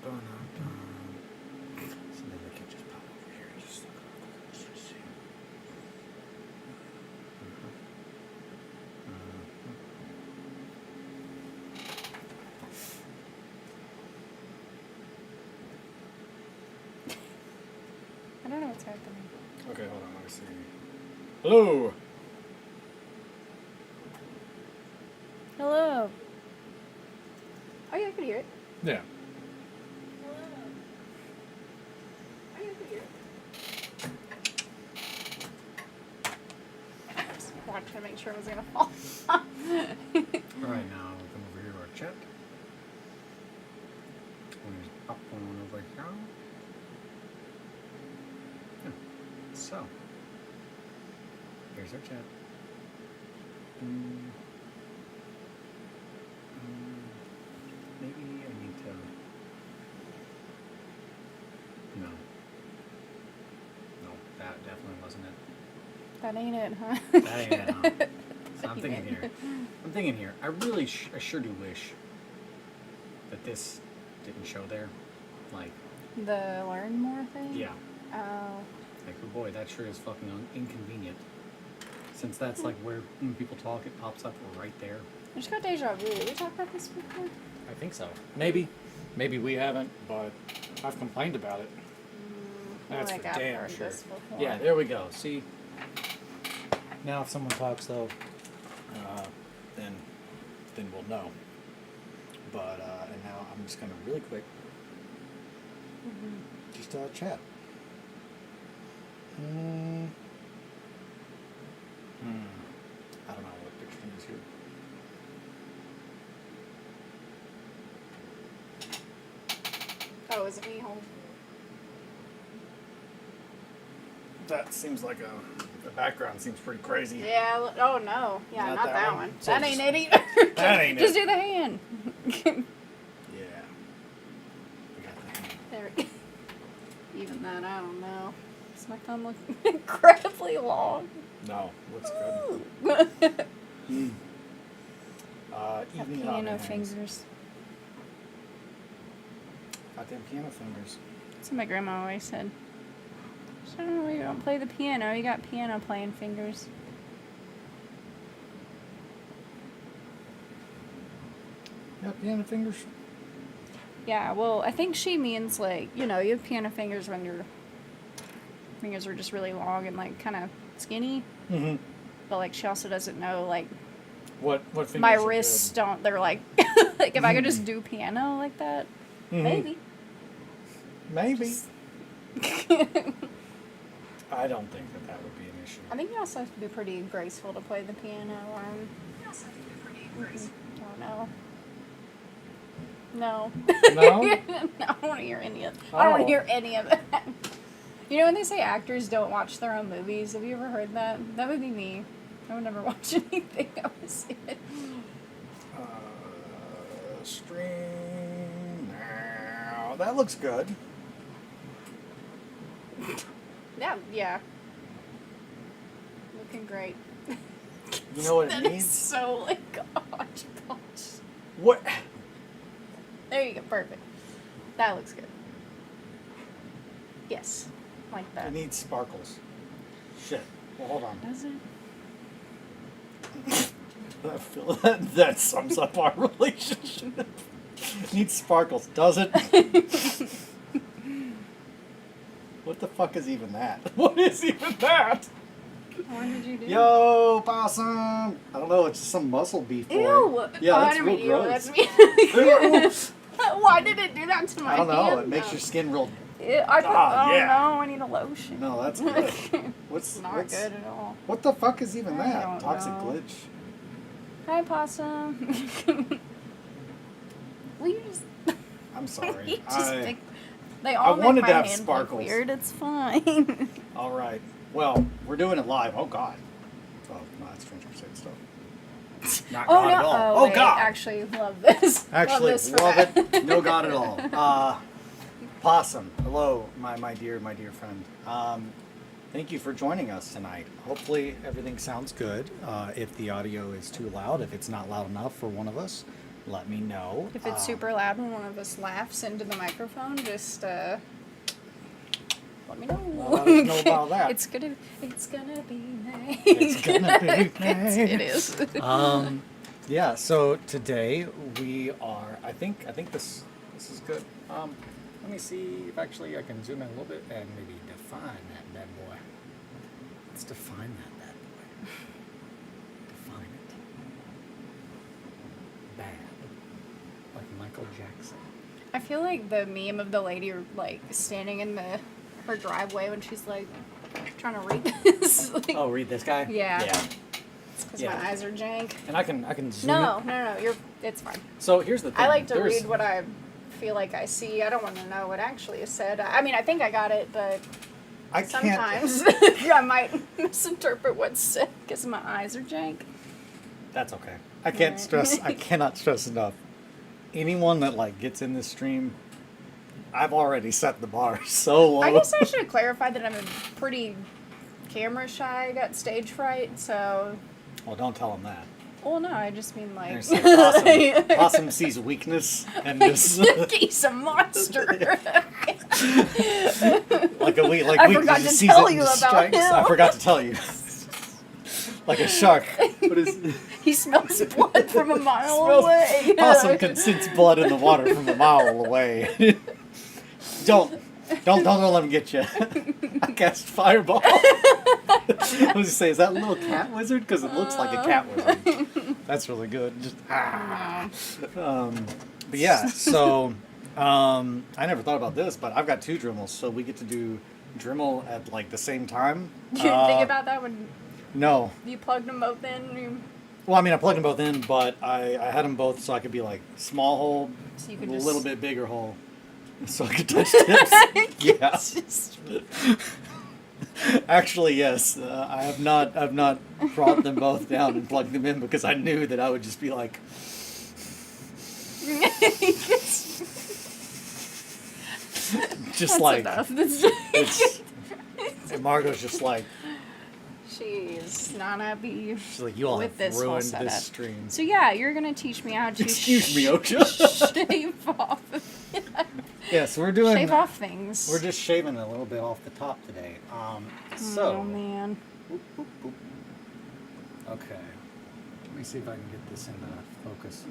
So then we can just pop over here and just look real quick. Let's just see. I don't know what's happening. Okay, hold on. Let me see. Hello. Hello. Oh yeah, I could hear it. Yeah. Hello. Oh yeah, I could hear it. Just watching to make sure it was gonna fall. All right, now we'll come over here to our chat. We'll just pop one over here. Yeah. So, here's our chat. Maybe I need to. No. No, that definitely wasn't it. That ain't it, huh? That ain't it, huh? So I'm thinking here. I sure do wish that this didn't show there. Like. The learn more thing? Yeah. Oh. Like, oh boy, that sure is fucking inconvenient. Since that's like where when people talk, it pops up right there. I just got deja vu. Did we talk about this before? I think so. Maybe we haven't, but I've complained about it. That's for damn sure. Yeah, there we go. See. Now, if someone talks though, then we'll know. But and now I'm just gonna really quick, just chat. I don't know what picture to use here. Oh, is it me home? That seems like the background seems pretty crazy. Yeah. Oh no. Yeah, not that one. So that ain't it either. That ain't just it. do the hand. Yeah. We got the hand. There. Even that, I don't know. Does my thumb look incredibly long? No, looks good. Evening piano Hobby Hangs. fingers. Goddamn piano fingers. That's what my grandma always said. So you don't play the piano, you got piano playing fingers. Yeah, piano fingers. Yeah, well, I think she means like, you have piano fingers when your fingers are just really long and like kind of skinny. Mm-hmm. But like she also doesn't know like What fingers my are wrists good? don't. They're like like if I could just do piano like that, maybe. Maybe. I don't think that would be an issue. I think you also have to be pretty graceful to play the piano. You also have to be pretty graceful. Oh no. No. No? No, I don't want to hear any of. I don't want to hear any of that. You know when they say actors don't watch their own movies? Have you ever heard that? That would be me. I would never watch anything I would see it. Stream now. That looks good. Yeah. Looking great. You know what it That needs? is so like hodgepodge. What? There you go. Perfect. That looks good. Yes. Like that. It needs sparkles. Shit. Well, hold on. Does it? I feel that sums up our relationship. It needs sparkles, does it? What the fuck is even that? What is even that? What did you do? Yo, possum! I don't know, it's just some muscle beef boy. Ew! Yeah, Oh, that's I real didn't gross. mean Why did it do that to my I don't know, hand? it makes your skin real... Yeah. No, I need a lotion. No, that's good. What's Not good at all. What the fuck is even I that? don't Toxic know. glitch. Hi, possum. Will you just... I'm sorry. You just they all make wanted my to have hand sparkles. look weird. It's fine. All right. Well, we're doing it live. Oh, God. Oh, no, that's Stranger Things stuff. Not Oh, God no. at all. Oh, Oh, wait, God. Actually, love this. Actually, love, this for love that. it. No God at all. Possum. Hello, my dear friend. Thank you for joining us tonight. Hopefully everything sounds good. If the audio is too loud, if it's not loud enough for one of us, let me know. If it's super loud when one of us laughs into the microphone, just let me know. Let us know about that. It's gonna be nice. It's gonna be nice. It is. Yeah. So today we are. I think this is good. Let me see if actually I can zoom in a little bit and maybe define that bad boy. Let's define that bad boy. Define it. Bad. Like Michael Jackson. I feel like the meme of the lady like standing in her driveway when she's like trying to read this. Like, Oh, read this guy? Yeah. Yeah. It's because my eyes are jank. And I can zoom No, in. it's fine. So here's the thing. I like to read what I feel like I see. I don't want to know what actually is said. I mean, I think I got it, but sometimes I might misinterpret what's said because my eyes are jank. That's okay. I can't stress. I cannot stress enough. Anyone that like gets in this stream, I've already set the bar so low. I guess I should have clarified that I'm pretty camera shy. I got stage fright, so. Well, don't tell them that. Well, no, I just mean like. Possum sees weakness and just. He's a monster. like I forgot to tell you about him. I forgot to tell you. Like a shark. What is? He smells blood from a mile away. Possum can sense blood in the water from a mile away. Don't let him get you. I cast fireball. What was he say? Is that a little cat wizard? Because it looks like a cat wizard. That's really good. Just but yeah, so I never thought about this, but I've got 2 Dremels, so we get to do Dremel at like the same time. You didn't think about that when No. you plugged them both in? Well, I mean, I plugged them both in, but I had them both so I could be like small hole, So you could a just... little bit bigger hole, so I could touch tips. Yeah. Actually, yes. I have not brought them both down and plugged them in because I knew that I would just be like. Just That's like. enough. And Margot's just like. She's not happy. She's like, you all with have this whole ruined setup. this stream. So yeah, you're gonna teach me how to. Excuse me, Ocha. Shave off. Yeah, so we're doing. Shave off things. We're just shaving a little bit off the top today. So. Oh man. Boop, boop, boop. Okay. Let me see if I can get this into focus.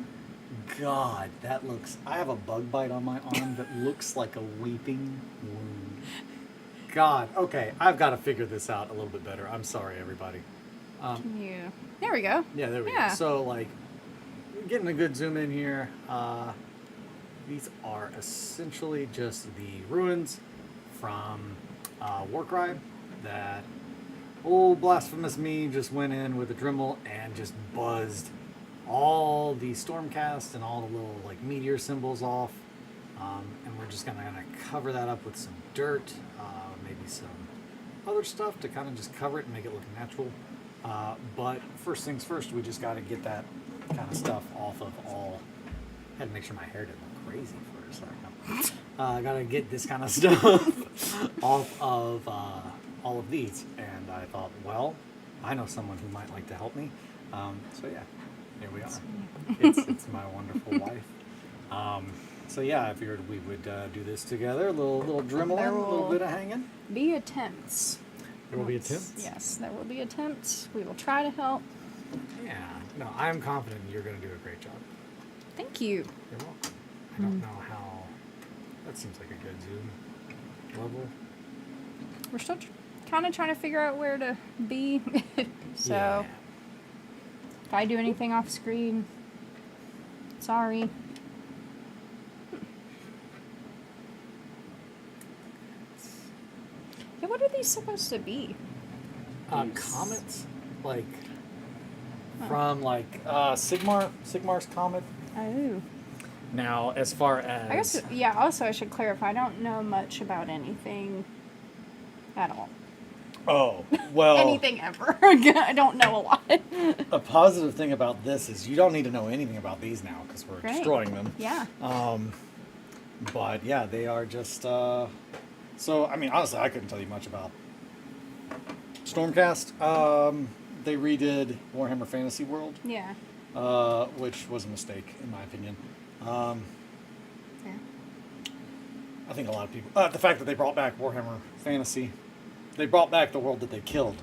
God, that looks. I have a bug bite on my arm that looks like a weeping wound. God. Okay, I've got to figure this out a little bit better. I'm sorry, everybody. Can you? There we go. Yeah, there we go. So, like, getting a good zoom in here. These are essentially just the ruins from Warcry that old blasphemous me just went in with a Dremel and just buzzed all the Stormcast and all the little like meteor symbols off. And we're just gonna cover that up with some dirt, maybe some other stuff to kind of just cover it and make it look natural. But first things first, we just got to get that kind of stuff off of all. Had to make sure my hair didn't look crazy for a second. I got to get this kind of stuff off of all of these. And I thought, well, I know someone who might like to help me. So yeah, here we are. It's my wonderful wife. So yeah, I figured we would do this together. A little dremeling, a little bit of hanging. Be attempts. There will be attempts? Yes, there will be attempts. We will try to help. Yeah. No, I'm confident you're going to do a great job. Thank you. You're welcome. I don't know how... That seems like a good zoom level. We're still kind of trying to figure out where to be. So, yeah. If I do anything off screen, sorry. Yeah, what are these supposed to be? Comets? Like, from, like, Sigmar's comet. Oh. Now, as far as... I guess, yeah, also I should clarify, I don't know much about anything at all. Oh, well... Anything ever. I don't know a lot. A positive thing about this is you don't need to know anything about these now, because we're destroying them. Yeah. But, yeah, they are just... So, I mean, honestly, I couldn't tell you much about Stormcast. They redid Warhammer Fantasy World. Yeah. which was a mistake in my opinion. Yeah. I think a lot of people. The fact that they brought back Warhammer Fantasy, they brought back the world that they killed.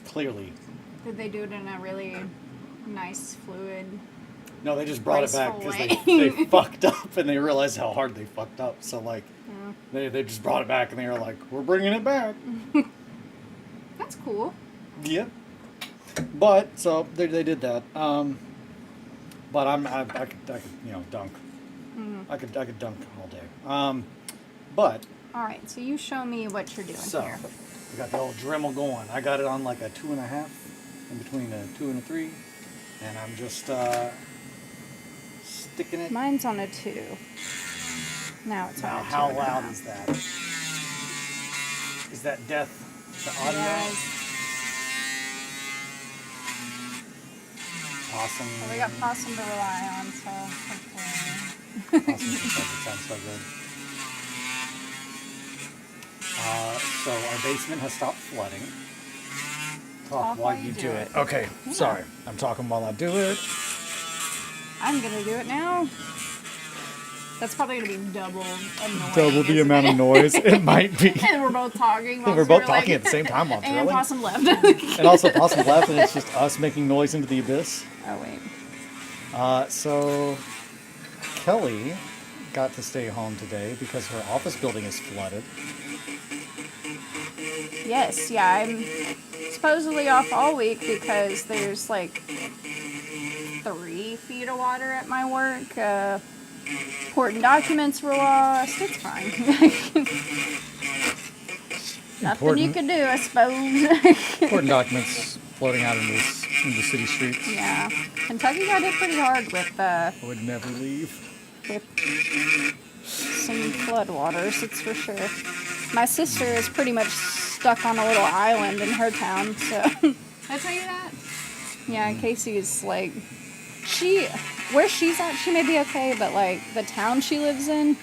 Clearly. Did they do it in a really nice, fluid? No, they just brought it back because graceful they way? fucked up and they realized how hard they fucked up. So like, they just brought it back and they were like, we're bringing it back. That's cool. Yep. But so they did that. But I could dunk. I could dunk all day. But All right, so you show me what you're doing so here. we got the old Dremel going. I got it on like a 2.5, in between a 2 and a 3, and I'm just sticking it. Mine's on a 2. Now it's Now, on a 2. how loud is that? Is that death? The audio? Yes. Awesome. Well, we got Possum to rely on, so hopefully. Awesome. It sounds so good. So our basement has stopped flooding. Talk while you do it. Okay, Yeah. sorry. I'm talking while I do it. I'm gonna do it now. That's probably gonna be double annoying. Double the isn't amount it? of noise. It might be. And we're both talking. whilst We're both we're, talking like, at the same time while And drilling. Possum left. And also Possum left, and it's just us making noise into the abyss. Oh wait. So Kelly got to stay home today because her office building is flooded. Yes, yeah, I'm supposedly off all week because there's like 3 feet of water at my work. Important documents were lost. It's fine. Nothing you can do, I suppose. Important documents floating out into the city streets. Yeah, Kentucky got hit pretty hard with I would never leave. some floodwaters, it's for sure. My sister is pretty much stuck on a little island in her town, so. Did I tell you that? Yeah, Casey is like, where she's at, she may be okay, but like the town she lives in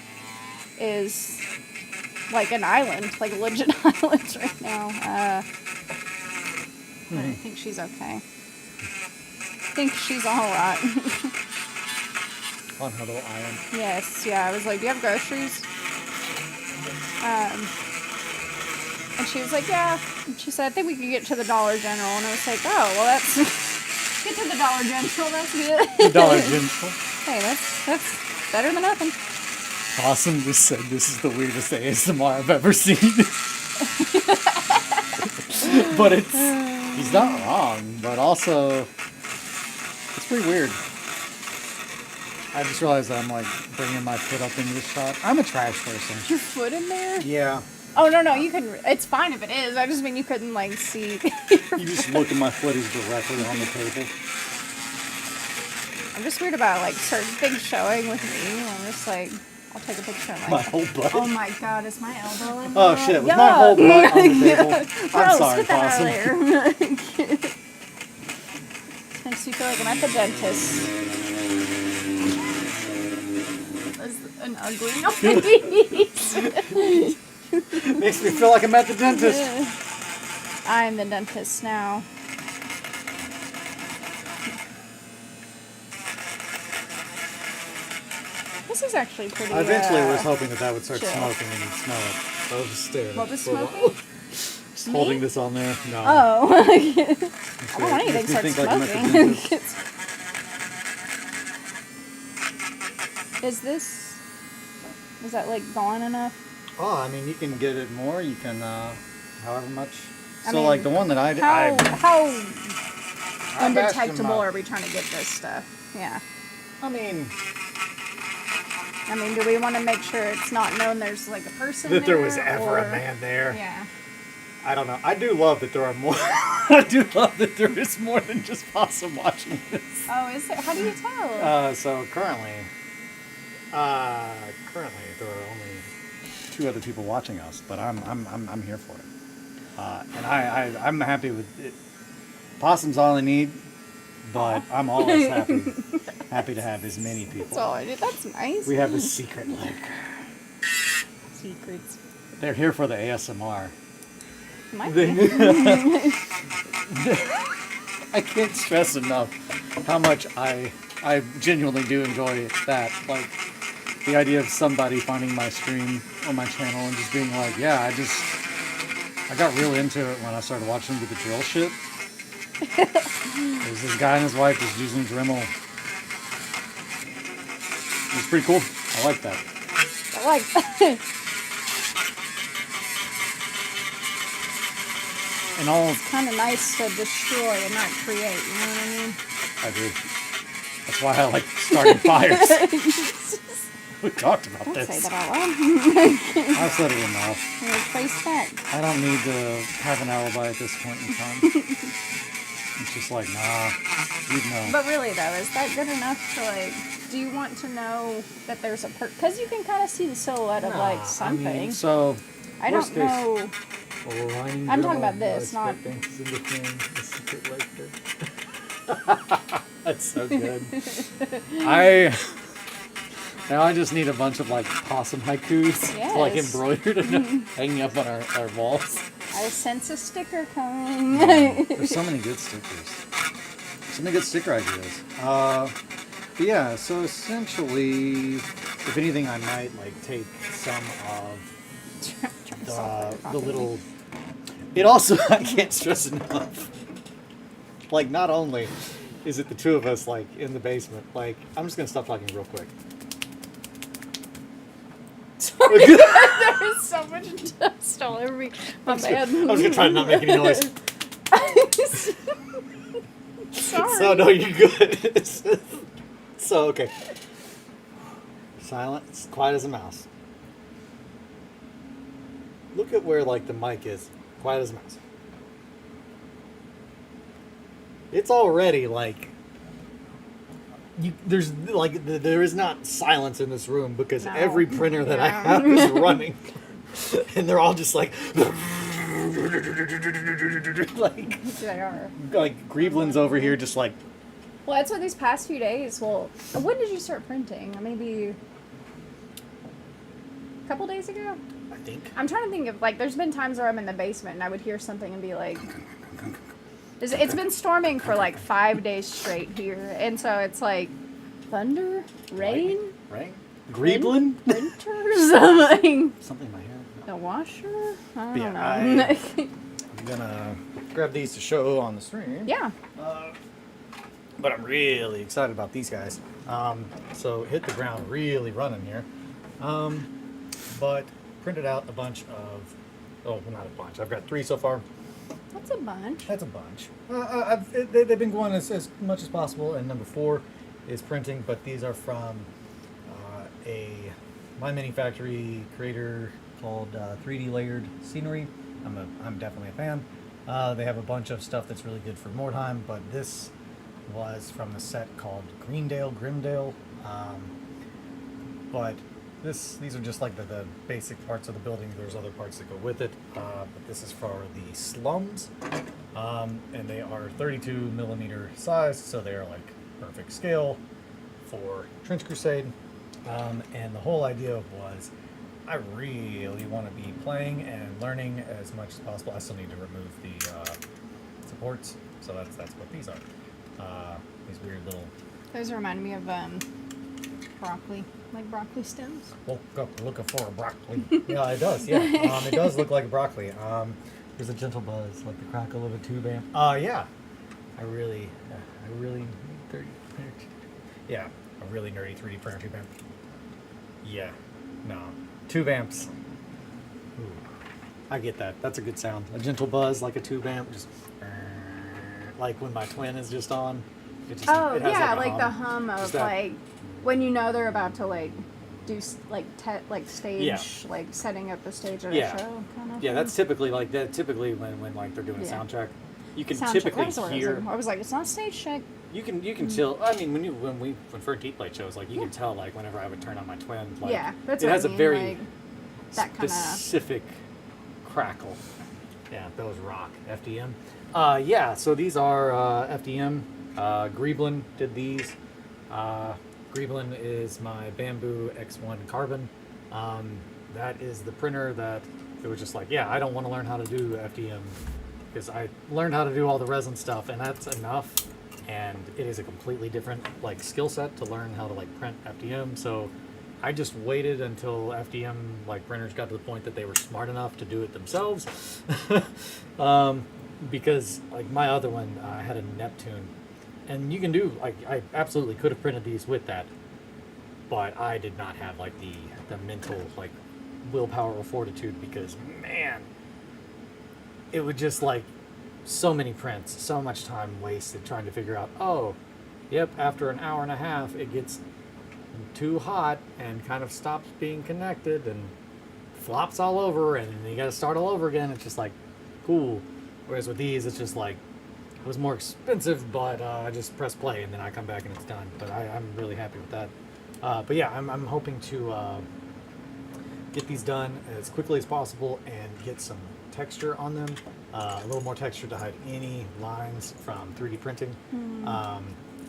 is like an island, like a legit island right now. But I think she's okay. I think she's alright. On her little island. Yes, yeah. I was like, do you have groceries? And she was like, yeah. And she said, I think we could get to the Dollar General. And I was like, oh, well, that's... Get to the Dollar General, that's good. The Dollar General. Hey, that's better than nothing. Possum just said this is the weirdest ASMR I've ever seen. But he's not wrong, but also, it's pretty weird. I just realized that I'm like bringing my foot up into the shot. I'm a trash person. Your foot in there? Yeah. Oh, no, you can... It's fine if it is. I just mean you couldn't, like, see... You just look at my foot is directly on the table. I'm just weird about, like, certain things showing with me. I'm just like... I'll take a picture and, like... My whole butt. Oh, my God. Is my elbow in Oh, that? shit. Was my whole butt on the table? Gross, I'm sorry, get that Possum. out of there. Makes me feel like I'm at the dentist. That's an ugly noise. Makes me feel like I'm at the dentist. I'm the dentist now. This is actually pretty. I eventually was hoping that would start chill. smoking and you'd smell it. I was just staring. What was for a while. smoking? Just holding this on there. No. Oh. I don't want anything Makes me start think like I'm at the smoking. dentist. Is that like gone enough? Oh, I mean, you can get it more. You can, however much. I So, mean, like the one that I How I've asked him, undetectable are we trying to get this stuff? Yeah. I mean, Do we want to make sure it's not known there's like a person that there there, was ever or... a man there. Yeah. I don't know. I do love that there are more. I do love that there is more than just Possum watching this. Oh, is there? How do you tell? So currently there are only 2 other people watching us, but I'm here for it. And I'm happy with it. Possum's all I need, but I'm always happy to have as many people. That's all I did. That's nice. We have a secret like Secrets. they're here for the ASMR. Might They- be. I can't stress enough how much I genuinely do enjoy that. Like, the idea of somebody finding my stream on my channel and just being like, yeah, I got real into it when I started watching the drill shit. There's this guy and his wife just using Dremel. It's pretty cool. I like that. I like that. And all It's kind of nice to destroy and not create, you know what I mean? I do. That's why I like starting fires. We talked about Don't this. say that out loud. I've said it enough. Face fact. I don't need to have an alibi at this point in time. It's just like, nah, you'd know. But really, though, is that good enough to, like, do you want to know that there's a because you can kind of see the silhouette of, like, something. I mean, so, I don't know. I'm talking about this, not... That's so good. Now I just need a bunch of like possum haikus Yes. like embroidered and hanging up on our walls. I sense a sticker coming. There's so many good stickers. So many good sticker ideas. But yeah, so essentially, if anything, I might like take some of the little... It also, I can't stress enough. Like, not only is it the two of us, like, in the basement, like, I'm just gonna stop talking real quick. There's so much dust all over me. My bad. I was gonna try to not make any noise. Sorry. So, no, you're good. So, okay. Silence, quiet as a mouse. Look at where, like, the mic is. Quiet as a mouse. It's already, like... there is not silence in this room because every printer that I have is running. And they're all just like... like, they are. Like, Greeblin's over here just like... Well, that's what these past few days... Well, when did you start printing? Maybe... a couple days ago? I think. I'm trying to think of, like, there's been times where I'm in the basement and I would hear something and be like... It's been storming for like 5 days straight here, and so it's like thunder, rain, Greeblin? printers, something. Something in my hair. The washer? I don't Yeah, know. I'm gonna grab these to show on the stream. Yeah. But I'm really excited about these guys. So hit the ground really running here. But printed out a bunch of, oh, not a bunch. I've got 3 so far. That's a bunch. That's a bunch. They've been going as much as possible, and number 4 is printing, but these are from My Mini Factory creator called 3D Layered Scenery. I'm definitely a fan. They have a bunch of stuff that's really good for Mordheim, but this was from the set called Grimdale. But these are just like the basic parts of the building. There's other parts that go with it, but this is for the slums, and they are 32 millimeter size, so they are like perfect scale for Trench Crusade. And the whole idea was, I really want to be playing and learning as much as possible. I still need to remove the supports, so that's what these are. These weird little... Those remind me of broccoli, like broccoli stems. Woke up looking for a broccoli. Yeah, it does. Yeah, it does look like broccoli. There's a gentle buzz, like the crackle of a tube amp. Yeah, I really need 30. Yeah, a really nerdy 3D printer tube amp. Yeah, no, tube amps. Ooh, I get that. That's a good sound. A gentle buzz, like a tube amp, just like when my twin is just on. It just, Oh, it has yeah, like like the hum of that- like when you know they're about to like do like stage, Yeah. like setting up the stage at Yeah. a show kind of. Yeah, that's typically like that. Typically, when like they're doing a Yeah. soundtrack, you can Soundtrack. typically That's what it hear. was. I was like, it's not stage check. You can tell. I mean, when Fergie played shows, like you can tell, like whenever I would turn on my twin, like Yeah, that's it what has I a mean, very like, that kind of. specific crackle. Yeah, those rock FDM. Yeah, so these are FDM. Greeblin did these. Greeblin is my Bamboo X1 Carbon. That is the printer that it was just like, yeah, I don't want to learn how to do FDM because I learned how to do all the resin stuff, and that's enough. And it is a completely different like skill set to learn how to like print FDM. So I just waited until FDM like printers got to the point that they were smart enough to do it themselves. Because like my other one, I had a Neptune, and you can do like I absolutely could have printed these with that, but I did not have like the mental like willpower or fortitude, because man, it would just like so many prints, so much time wasted trying to figure out, oh, yep, after an hour and a half it gets too hot and kind of stops being connected and flops all over, and then you got to start all over again. It's just like cool. Whereas with these, it's just like it was more expensive, but I just press play and then I come back and it's done. But I'm really happy with that. But yeah, I'm hoping to get these done as quickly as possible and get some texture on them, a little more texture to hide any lines from 3D printing.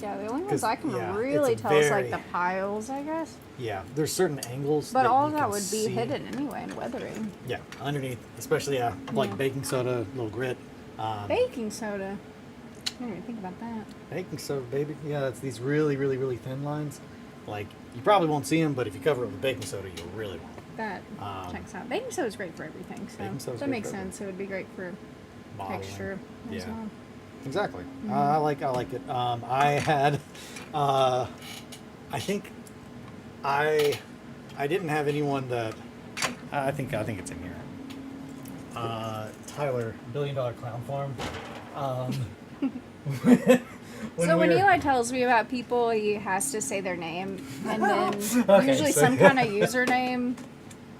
Yeah, the only ones I can yeah, really it's tell is like very- the piles, I guess. Yeah, there's certain angles, But that all you that can would be see. hidden anyway in weathering. Yeah, underneath, especially like Yeah. baking soda, little grit. Baking soda. I didn't even think about that. Baking soda, baby. Yeah, it's these really, really, really thin lines. Like you probably won't see them, but if you cover it with baking soda, you'll really won't. That checks out. Baking soda is great for everything, Baking so soda's that great makes for sense. It would be great for Modeling. texture as Yeah. well. Exactly. I like it. I had, I think, I didn't have anyone that. I think it's in here. Tyler, $1 Billion Clown Farm. So when we're- Eli tells me about people, he has to say their name and then Okay, usually so- some kind of username,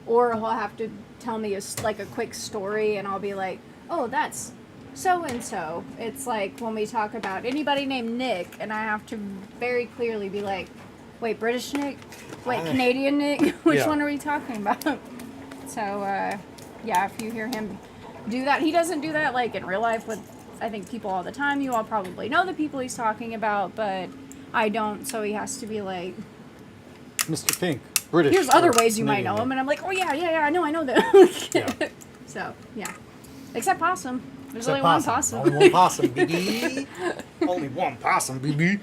or he'll have to tell me like a quick story, and I'll be like, "Oh, that's so and so." It's like when we talk about anybody named Nick, and I have to very clearly be like, "Wait, British Nick? Wait, Canadian Nick? Which Yeah. one are we talking about?" So yeah, if you hear him do that, he doesn't do that like in real life with, I think, people all the time. You all probably know the people he's talking about, but I don't, so he has to be like, Mr. Pink, British. here's other or ways you might Canadian know him, Nick. and I'm like, oh yeah, I know them. Yeah. So yeah, except possum. There's Except only one possum. Only one possum, baby. Only one possum, baby.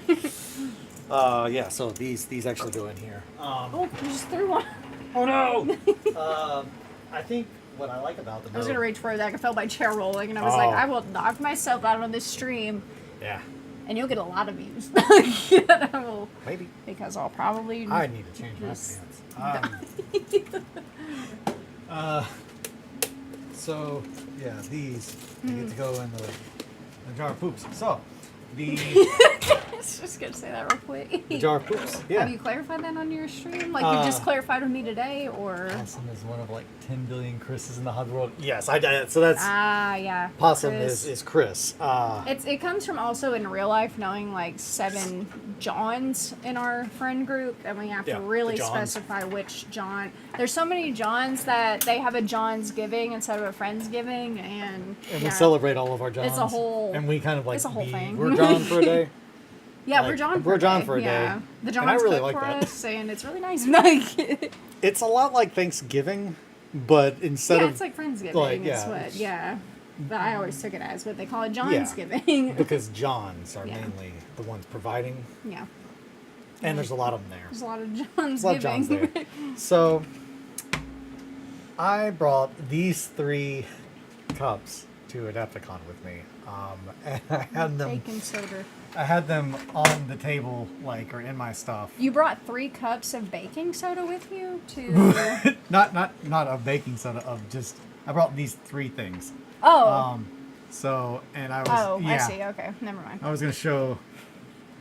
Yeah. So these actually go in here. Oh, you just threw one. Oh no! I think what I like about them. I was gonna reach for that. I felt my chair rolling, and I was Oh. like, I will knock myself out on this stream, Yeah. and you'll get a lot of views. I will, Maybe. because I'll probably. I need to change my Just- pants. So yeah, these they get to go in the jar of poops. So the I was just gonna say that real quick. the jar of poops. Yeah. Have you clarified that on your stream? Like you just clarified with me today, or? Possum is one of like 10 billion Chris's in the hobby world. Yes, I did. So that's Yeah. possum Chris. is Chris. It comes from also in real life knowing like 7 Johns in our friend group, and we have Yeah, to the really Johns. specify which John. There's so many Johns that they have a John's giving instead of a Friendsgiving, and And we celebrate all of our Johns. It's a whole- And we kind of like it's a whole thing. We're John for a day. Yeah, like, we're John. we're for a John day. for a day. Yeah, the And Johns I really cook like for that. us, and it's really nice. Like, It's a lot like Thanksgiving, but instead yeah, of it's like Friendsgiving. like, Is yeah. what, yeah. But I always took it as what they call it, Yeah. John's giving. because Johns are Yeah. mainly the ones providing, Yeah, and there's a lot of them there. there's a lot of John's There's a lot of Johns giving. there. So I brought these 3 cups to Adepticon with me, and I had them. Bacon soda. I had them on the table, like, or in my stuff. You brought 3 cups of baking soda with you to. Not of baking soda, of just I brought these 3 things. Oh. So and I was Oh, yeah. I see. Okay, never mind. I was gonna show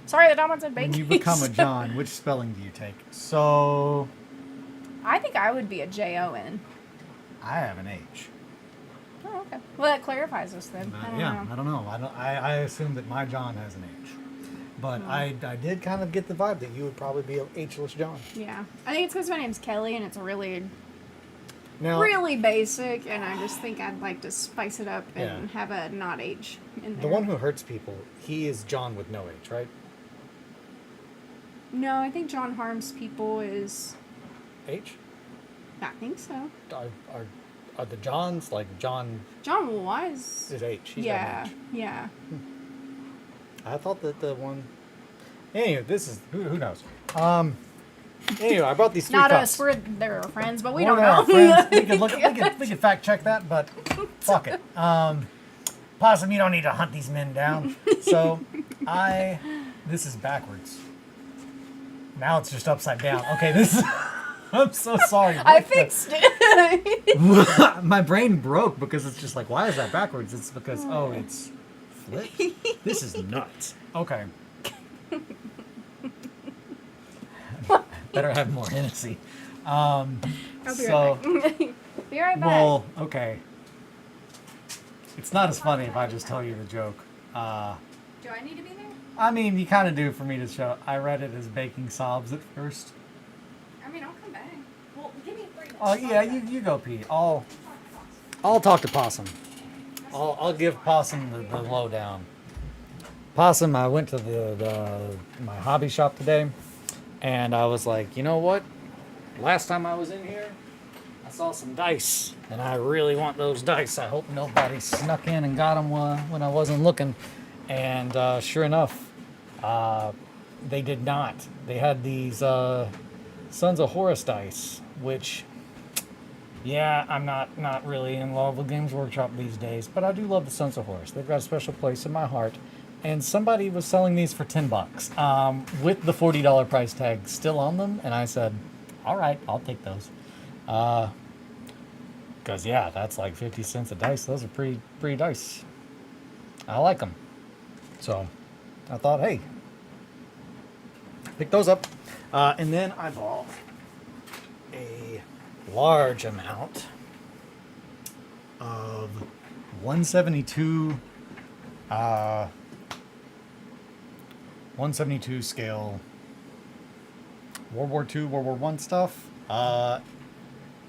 Sorry, the Dom said baking. when you become a soda. John, which spelling do you take? So I think I would be a Jon. I have an H. Oh, okay. Well, that clarifies us then. I don't Yeah, know. I don't know. I assume that my John has an H. But I did kind of get the vibe that you would probably be an H-less John. Yeah, I think it's because my name's Kelly, and it's really, Now, really basic, and I just think I'd like to spice it up and Yeah. have a not H in there. the one who hurts people, he is John with no H, right? No, I think John harms people is. H? I think so. Are the Johns, like John John Wise. is H. He's Yeah, got an H. yeah. I thought that the one. Anyway, this is who knows. Anyway, I brought these 3 Not cups. us. We're their friends, but we We're don't our know. friends. We can fact check that, but fuck it. Possum, you don't need to hunt these men down. So this is backwards. Now it's just upside down. Okay, this is. I'm so sorry. I fixed it. My brain broke because it's just like, why is that backwards? It's because it's flipped. This is nuts. Okay. Better have more Hennessy. I'll be right back. Be right back. Well, okay. It's not as funny if I just tell you the joke. Do I need to be there? I mean, you kind of do for me to show. I read it as baking sobs at first. I mean, I'll come back. Well, give me 3 minutes. Oh yeah, you go, Pete. I'll talk to Possum. I'll give Possum the lowdown. Possum, I went to my hobby shop today, and I was like, you know what? Last time I was in here, I saw some dice, and I really want those dice. I hope nobody snuck in and got them when I wasn't looking. And sure enough, they did not. They had these Sons of Horus dice, which, yeah, I'm not really in love with Games Workshop these days, but I do love the Sons of Horus. They've got a special place in my heart. And somebody was selling these for $10 with the $40 price tag still on them, and I said, all right, I'll take those. Because, yeah, that's like 50 cents a dice. Those are pretty dice. I like them. So I thought, hey, pick those up. And then I bought a large amount of 172 scale World War II, World War I stuff.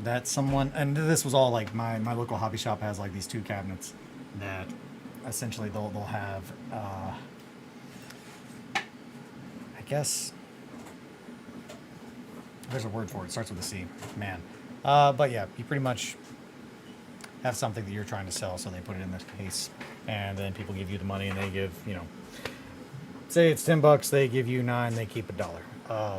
That someone, and this was all like my local hobby shop has like these 2 cabinets that essentially they'll have, I guess, there's a word for it. It starts with a C. Man. But yeah, you pretty much have something that you're trying to sell, so they put it in this case, and then people give you the money, and they give, say it's $10, they give you 9, they keep $1.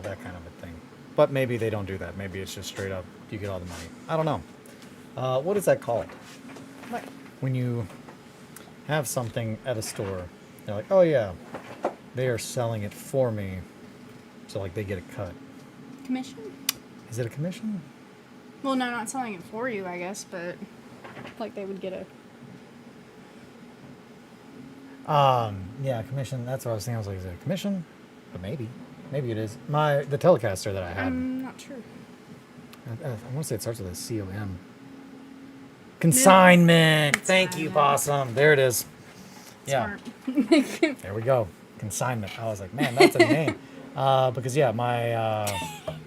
That kind of a thing. But maybe they don't do that. Maybe it's just straight up, you get all the money. I don't know. What is that called? What? When you have something at a store, they're like, oh yeah, they are selling it for me, so like they get a cut. Commission? Is it a commission? Well, no, not selling it for you, I guess, but like they would get a. Yeah, commission. That's what I was thinking. I was like, is it a commission? But maybe it is. The Telecaster that I had. I'm not sure. I want to say it starts with a C-O-M. Consignment. Thank you, Possum. There it is. Yeah. Smart. There we go. Consignment. I was like, man, that's a name. Because yeah, my A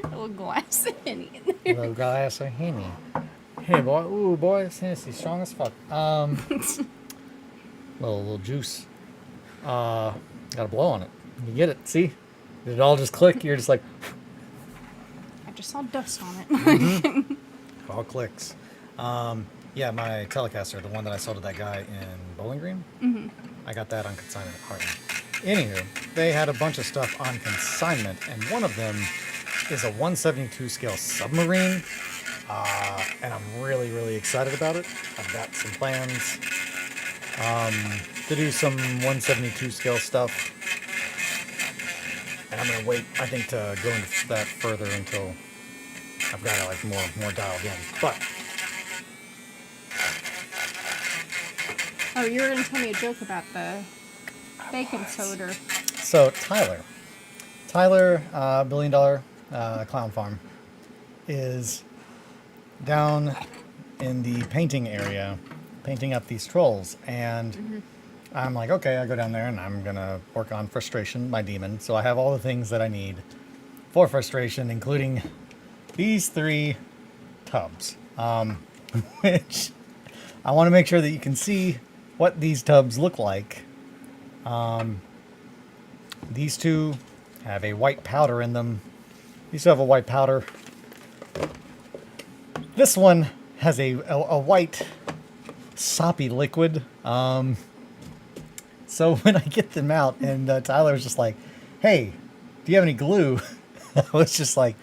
little glass of Henny in there. little glass of Henny. Hey boy, ooh boy, this Hennessy's strong as fuck. Little juice. Got a blow on it. You get it? See? Did it all just click? You're just like. I just saw dust on it. Mm-hmm. It all clicks. Yeah, my Telecaster, the one that I sold to that guy in Bowling Green. Mm-hmm. I got that on consignment at Harton. Anywho, they had a bunch of stuff on consignment, and one of them is a 172 scale submarine, and I'm really, really excited about it. I've got some plans to do some 172 scale stuff, and I'm gonna wait, I think, to go into that further until I've got it like more dialed in. But Oh, you were going to tell me a joke about the baking soda. so Tyler, $1 billion clown farm, is down in the painting area, painting up these trolls, and I'm like, okay, I go down there and I'm gonna work on frustration, my demon. So I have all the things that I need for frustration, including these 3 tubs, which I want to make sure that you can see what these tubs look like. These 2 have a white powder in them. These 2 have a white powder. This one has a white soppy liquid. So when I get them out, and Tyler was just like, "Hey, do you have any glue?" I was just like,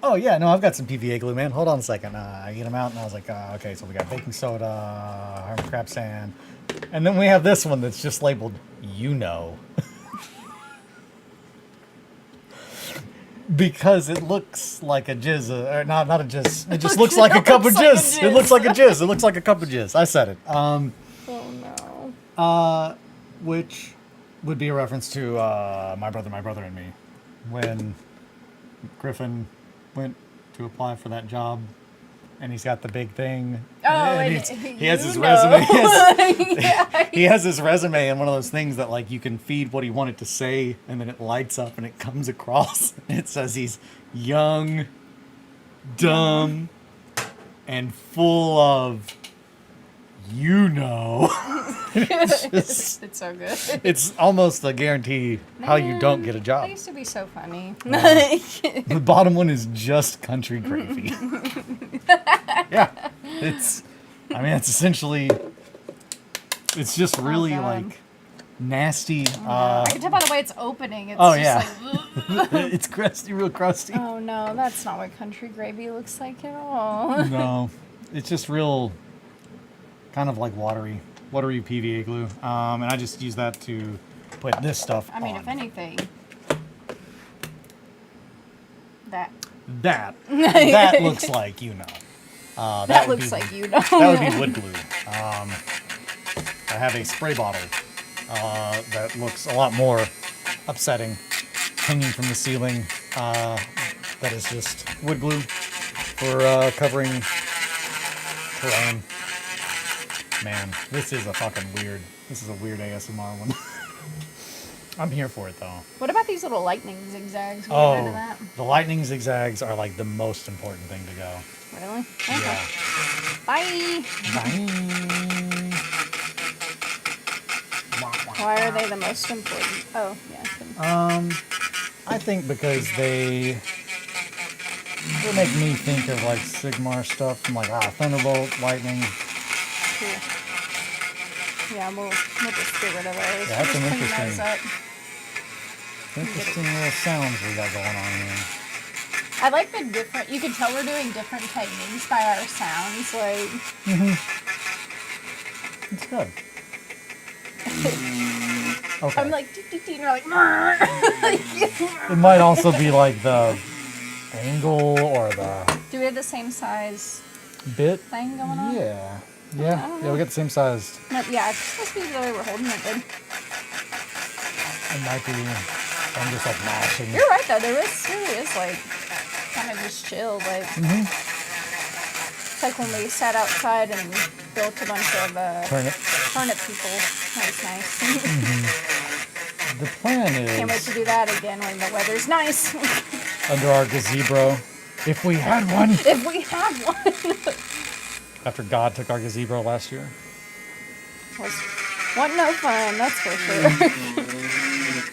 "Oh yeah, no, I've got some PVA glue, man. Hold on a second." I get them out, and I was like, "Okay, so we got baking soda, harm crab sand, and then we have this one that's just labeled, you know." Because it looks like a jizz, or not a jizz. It just looks like a cup of jizz. It looks like a jizz. It looks like a cup of jizz. I said it. Oh no. Which would be a reference to my brother, and me. When Griffin went to apply for that job, and he's got the big thing. Oh, and he has his resume. He has his resume and one of those things that like you can feed what he wanted to say, and then it lights up and it comes across. And it says he's young, dumb, and full of, you know. It's so good. It's almost a guarantee how you don't get a They job. used to be so funny. The bottom one is just country gravy. Yeah, it's essentially, it's just really God. like nasty. I can tell by the way it's opening. It's Oh, just yeah. like, It's crusty, real crusty. oh no, that's not what country gravy looks like at all. No, it's just real, kind of like watery PVA glue. And I just use that to put this stuff I mean, on. if anything, that That looks like, you know. that would looks be, like you know. That would be wood glue. I have a spray bottle that looks a lot more upsetting, hanging from the ceiling. That is just wood glue for covering terrain. Man, this is a weird ASMR one. I'm here for it though. What about these little lightning zigzags? Are you into that? The lightning zigzags are like the most important thing to go. Really? Okay. Yeah. Bye. Bye. Why are they the most important? Oh, yeah. I think because they make me think of like Sigmar stuff. I'm like, Thunderbolt, lightning. Cool. Yeah, we'll just get rid of those. Yeah, that's We'll an just clean those interesting- up. Interesting little sounds we got going on here. I like the different. You can tell we're doing different techniques by our sounds. Like, It's good. Okay. I'm like, and you're like, It might also be like the angle or the do we have the same size bit. thing going on? Yeah. I Yeah. don't Yeah, know. we got the same sized. No, yeah, it's supposed to be the way we're holding it. Then. It might be. I'm just like mashing. You're right though. There really is like kind of just chill. Like it's like when we sat outside and built a bunch of turnip people. That was nice. The plan Can't wait is to do that again when the weather's nice. under our gazebo, if we had one. If we have one. After God took our gazebo last year. Wasn't no fun, that's for sure.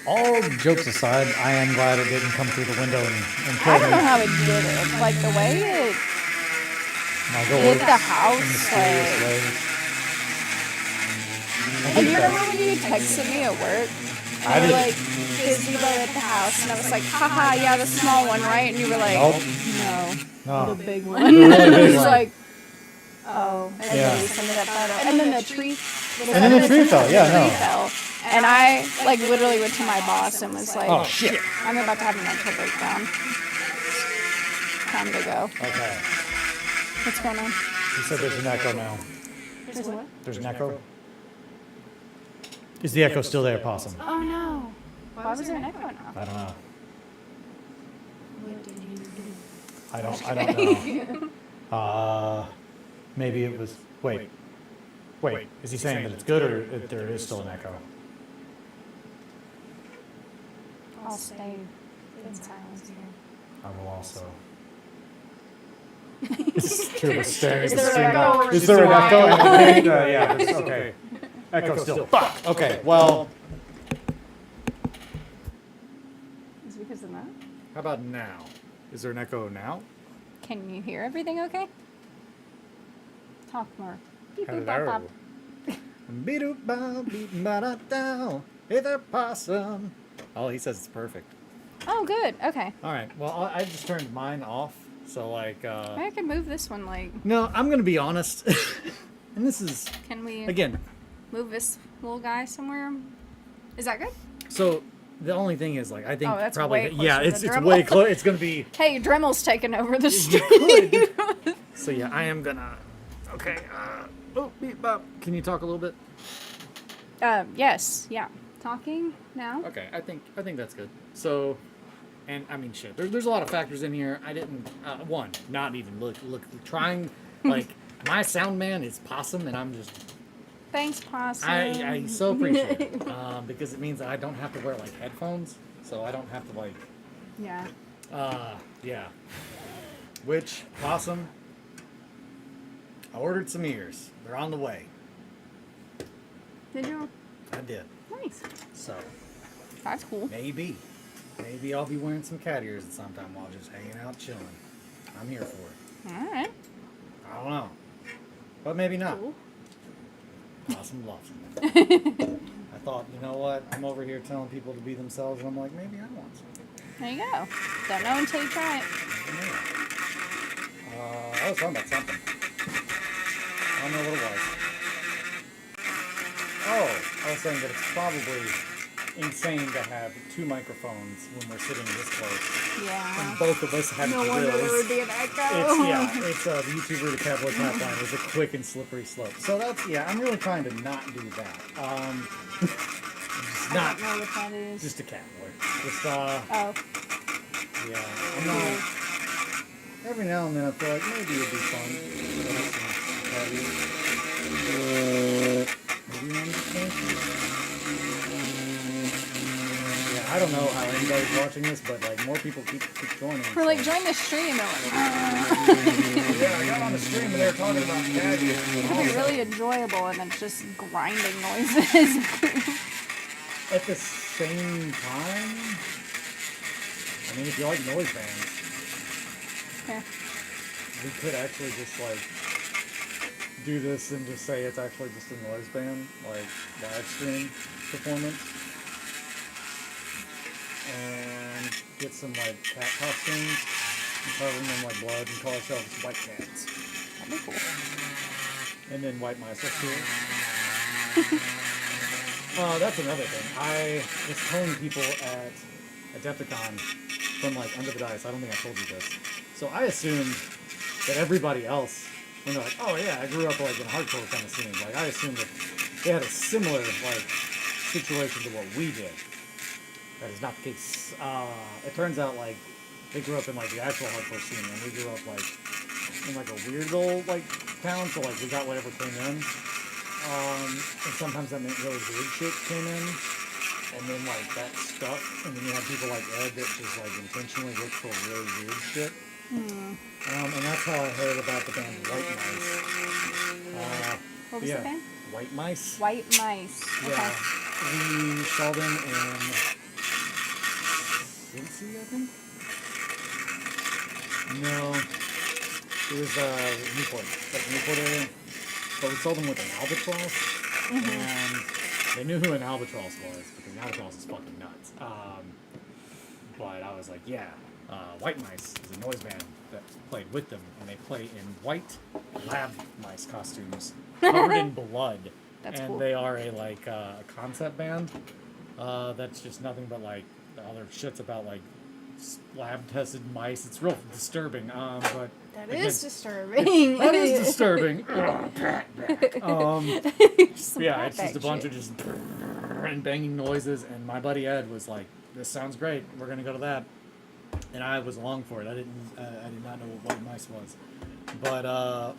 All jokes aside, I am glad it didn't come through the window and kill I don't know me. how it did it. Like the way it Michael hit works the in house. mysterious Like, ways. and you remember when you texted me at work? I And you did. were like, gazebo at the house. And I was like, haha, yeah, the small one, right? And you were like, Nope. no, No. the big one. The really I big was one. like, oh. And Yeah. then you sent me that photo. And then the tree. And then the tree fell, yeah, The tree no. fell. And I, like, literally went to my boss and was like, Oh, shit. I'm about to have a mental breakdown. Time to go. Okay. What's going on? You said there's an echo now. There's what? There's an echo? Is the echo still there, Possum? Oh no. Why was there an echo now? I don't know. I don't know. Maybe it was. Wait. Is he saying that it's good or there is still an echo? I'll stay in silence here. I will also. It's true. We're staring at the there an screen echo now. or Is is there an it echo? wild? Yeah. Okay. Echo still. Fuck. Okay. Well. Is it because of that? How about now? Is there an echo now? Can you hear everything okay? Talk more. Beep, boop, Hello. bop, bop. Be-do-bow-be-ba-da-dow. Hey there, possum. Oh, he says it's perfect. Oh, good. Okay. All right. Well, I just turned mine off. So, like, I could move this one, like... no, I'm going to be honest. And this is, Can we again, move this little guy somewhere? Is that good? so the only thing is, like, I think Oh, that's probably, way closer yeah, to it's Dremel. way close. It's going to be, Hey, Dremel's taking over the you stream. could. So, yeah, I am going to, okay. Oh, beep, bop. Can you talk a little bit? Yes. Yeah. Talking now? Okay, I think that's good. So, and I mean, shit. There's a lot of factors in here. I didn't. One, not even look. Trying, like, my sound man is Possum, and I'm just. Thanks, Possum. I so appreciate it because it means that I don't have to wear like headphones, so I don't have to like. Yeah. Yeah. Which Possum? I ordered some ears. They're on the way. Did you? I did. Nice. So That's cool. maybe I'll be wearing some cat ears at some time while just hanging out, chilling. I'm here for it. All right. I don't know, but maybe not. Cool. Possum loves them. I thought, you know what? I'm over here telling people to be themselves, and I'm like, maybe I want some. There you go. Don't know until you try it. I was talking about something. I don't know what it was. Oh, I was saying that it's probably insane to have two microphones when we're sitting this close. Yeah. And both of us have No wonder there would be an echo. It's the YouTuber, the Cowboy Pipeline is a quick and slippery slope. So that's, I'm really trying to not do that. Just I not, don't know what that is. just a Cowboy. Just, Oh. yeah. I'm not, every now and then I feel like maybe it'd be fun. Maybe you understand? Yeah, I don't know how anybody's watching this, but like more people keep joining. We're like, join the stream. Yeah, I got on the stream and they were talking about cat ears. It could be really enjoyable, and it's just grinding noises. At the same time, I mean, if you like noise bands, Here. we could actually just like do this and just say it's actually just a noise band, like live stream performance, and get some like cat costumes and cover them in like blood and call ourselves white cats, That'd be cool. and then white mice. Let's do it. That's another thing. I was telling people at Adepticon from like Under the Dice. I don't think I told you this. So I assumed that everybody else, when they're like, oh yeah, I grew up like in hardcore kind of scenes. Like I assumed that they had a similar like situation to what we did. That is not the case. It turns out like they grew up in like the actual hardcore scene, and we grew up like in like a weird little like town. So like we got whatever came in. And sometimes that meant really weird shit came in, and then like that stuck, and then you have people like Ed that just like intentionally look for really weird shit. And that's how I heard about the band White Mice. What was the band? White Mice. White Mice. Okay. Yeah, we saw them in Cincy, I think. No, it was Newport, like Newport area. But we saw them with an albatross, and they knew who an albatross was, because an albatross is fucking nuts. But I was like, yeah, White Mice is a noise band that played with them, and they play in white lab mice costumes, covered in blood. That's and cool. They are a like concept band that's just nothing but like all their shit's about like lab tested mice. It's real disturbing, but That again, is disturbing. that is disturbing. Some Yeah, it's just backpack a bunch shit. of just and banging noises. And my buddy Ed was like, "This sounds great. We're gonna go to that." And I was along for it. I did not know what White Mice was, but I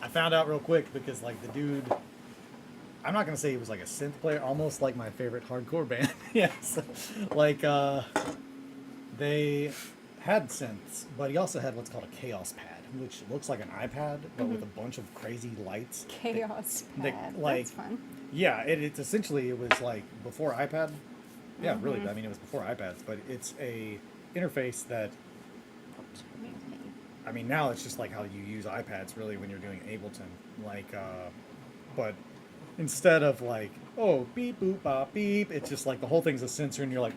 found out real quick because like the dude. I'm not gonna say he was like a synth player, almost like my favorite hardcore band. Yes, like they had synths, but he also had what's called a Chaos Pad, which looks like an iPad, but with a bunch of crazy lights. Chaos They- pad. like- That's fun. Yeah, it's essentially, it was like before iPad. Yeah, really, I mean, it was before iPads, but it's a interface that I mean, now it's just like how you use iPads really when you're doing Ableton. Like, but instead of like, oh, beep, boop, bop, beep, it's just like the whole thing's a sensor and you're like,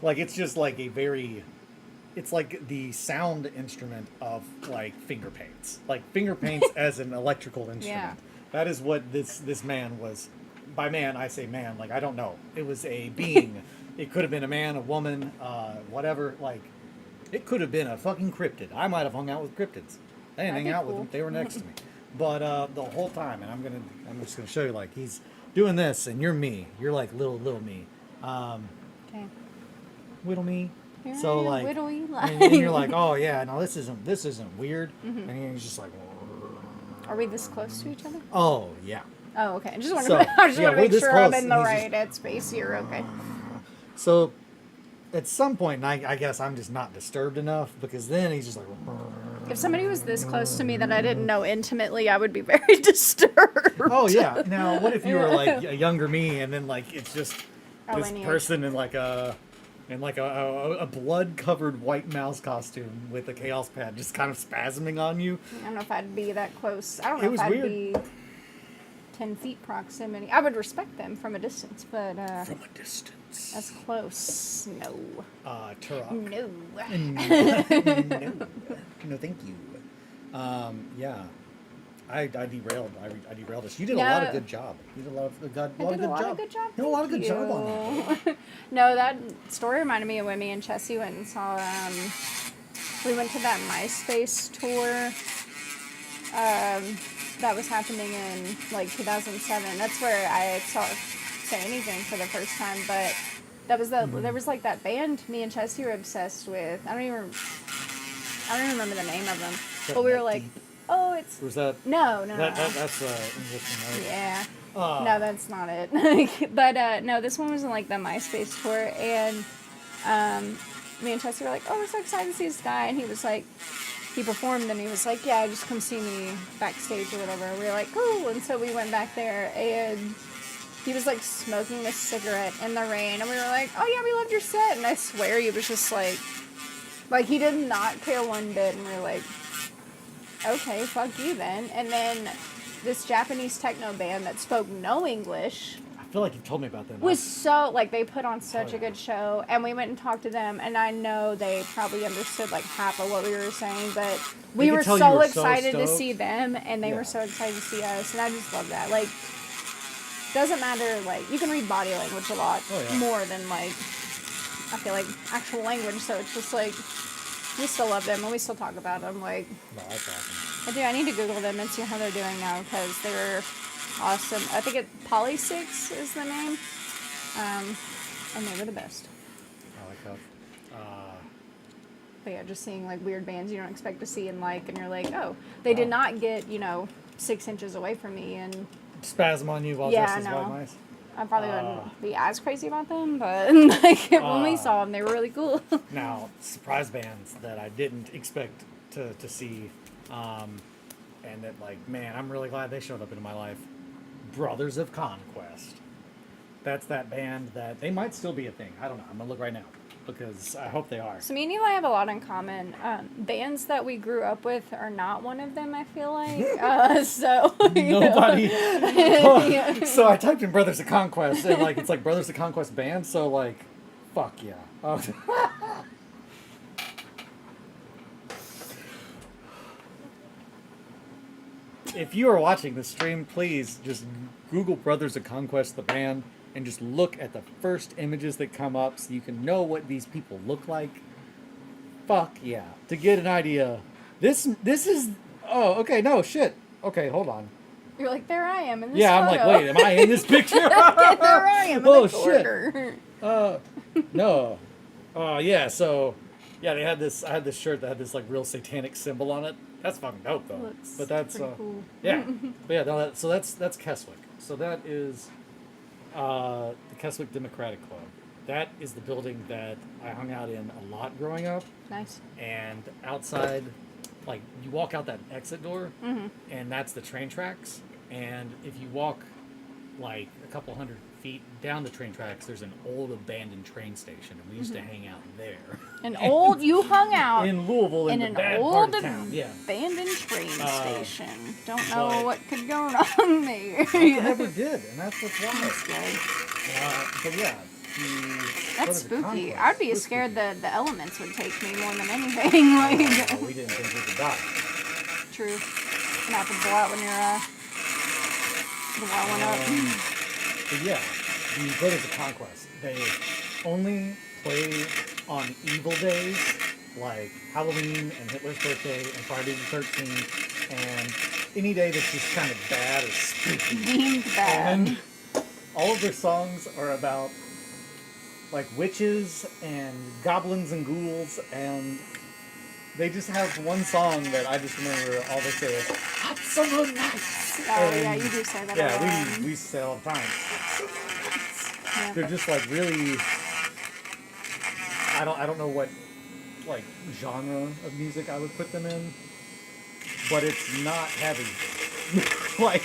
like it's just like a very, it's like the sound instrument of like finger paints. Like finger paints as an electrical instrument. Yeah. That is what this man was. By man, I say man. Like I don't know. It was a being. It could have been a man, a woman, whatever. Like it could have been a fucking cryptid. I might have hung out with cryptids. I didn't hang out with them. They were next to me. But the whole time, and I'm just gonna show you. Like he's doing this, and you're me. You're like little me. Okay. Little me. Here So I am, like, whittly, and you're like, oh yeah, no, this isn't weird. Mm-hmm. And he's just like, Are we this close to each other? oh yeah. Oh, okay. I just want So, to, I just yeah, want to we're make this sure I'm close, in the and he's right headspace here. Okay. So at some point, and I guess I'm just not disturbed enough because then he's just like. If somebody was this close to me that I didn't know intimately, I would be very disturbed. Oh yeah. Now, what if you were like a younger me, and then like it's just Oh, this I knew. person in like a blood-covered white mouse costume with a chaos pad just kind of spasming on you? I don't know if I'd be that close. I don't It know if was I'd weird. be 10 feet proximity. I would respect them from a distance, but From a distance. as close, no. Turok. No. No. No, thank you. Yeah. I derailed. I derailed us. You did a lot of good job. You did a lot of good job. I did a lot of good job. You did a lot of good Thank job on that. you. No, that story reminded me of when me and Chessie went and saw. We went to that MySpace tour. That was happening in like 2007. That's where I saw Say Anything for the first time. But that was there was like that band me and Chessie were obsessed with. I don't even remember the name of them. But we were like, oh, it's Was that? no. That's English, right? Yeah. No, that's not it. But no, this one was in like the MySpace tour, and me and Chester were like, "Oh, we're so excited to see this guy," and he was like, he performed, and he was like, "Yeah, just come see me backstage or whatever." We were like, "Cool," and so we went back there, and he was like smoking a cigarette in the rain, and we were like, "Oh yeah, we loved your set," and I swear he was just like he did not care one bit, and we were like, okay, fuck you then. And then this Japanese techno band that spoke no English I feel like you told me about that. was so, like, they put on such Oh, a good show, and we went and talked to them, and I know they probably understood, like, half of what we were saying, but we could were tell you so were so excited to stoked. see them, and they Yeah. were so excited to see us, and I just love that. Like, doesn't matter, like, you can read body language a lot more than, like, I feel like actual language, so it's just, like, we still love them, and we still talk about them, like, No, that's awesome. I do. I need to Google them and see how they're doing now because they were awesome. I think Poly6 is the name, and they were the best. I like that. But yeah, just seeing like weird bands you don't expect to see and like, and you're like, oh, they did not get 6 inches away from me, and Spasm on you while Yeah, dressed as I know. white mice. I probably wouldn't be as crazy about them, but like when we saw them, they were really cool. Now, surprise bands that I didn't expect to see, and that, like, man, I'm really glad they showed up into my life. Brothers of Conquest. That's that band that they might still be a thing. I don't know. I'm gonna look right now because I hope they are. So me and Eli have a lot in common. Bands that we grew up with are not one of them, I feel like. So Nobody. So I typed in Brothers of Conquest, and like it's like Brothers of Conquest band. So like, fuck yeah. Oh. If you are watching this stream, please just Google Brothers of Conquest, the band, and just look at the first images that come up so you can know what these people look like. Fuck yeah. To get an idea. This is... Oh, okay, no, shit. Okay, hold on. You're like, there I am in this Yeah, I'm photo. like, wait, am I in this picture? there I am in the shit. corner. No. Yeah, so... Yeah, I had this shirt that had this, like, real satanic symbol on it. That's fucking dope, though. Looks but that's pretty cool. yeah, but yeah. No, so that's Keswick. So that is the Keswick Democratic Club. That is the building that I hung out in a lot growing up. Nice. And outside, like you walk out that exit door, and that's the train tracks. And if you walk like a couple hundred feet down the train tracks, there's an old abandoned train station, and we used to hang out there. You hung out in Louisville in the an bad old part of town. Yeah. abandoned train station. Don't know what could go wrong there. I never did, and that's what's wrong. That's good. But yeah. That's spooky. I'd be scared that the elements would take me more than anything. Like, we didn't think we could die. True. It happens a lot when the wall went up. But yeah, the Brothers of Conquest, they only play on evil days, like Halloween and Hitler's birthday and Friday the 13th, and any day that's just kind of bad or spooky. Deemed bad. And all of their songs are about like witches and goblins and ghouls, and they just have one song that I just remember all they say is "Hot Summer Nights." Oh yeah, you do say that. Yeah, we say all the time. Yeah. They're just like really. I don't know what like genre of music I would put them in, but it's not heavy. Like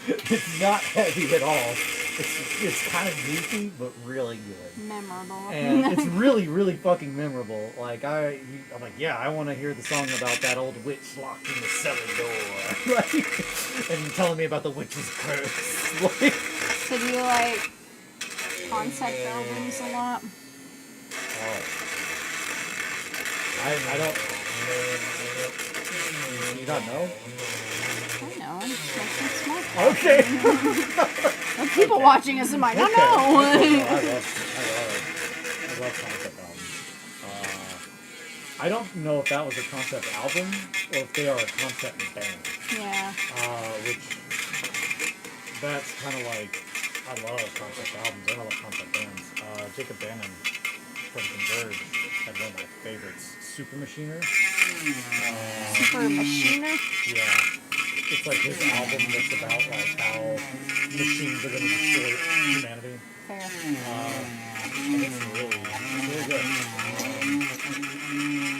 it's not heavy at all. It's kind of goofy, but really good. Memorable. And it's really, really fucking memorable. Like, I'm like, yeah, I want to hear the song about that old witch locked in the cellar door. Like, and telling me about the witch's curse. Like, So do you like concept albums a lot? oh. I don't... You don't know? I know. I'm just making small. Okay. People watching us might not know. I love concept albums. I don't know if that was a concept album or if they are a concept band. Yeah. Which that's kind of like I love concept albums. I love concept bands. Jacob Bannon from Converge had one of my favorites, Super Machiner. Super Machiner? Yeah. It's like his album that's about like how machines are going to destroy humanity. Fair. And it's really good.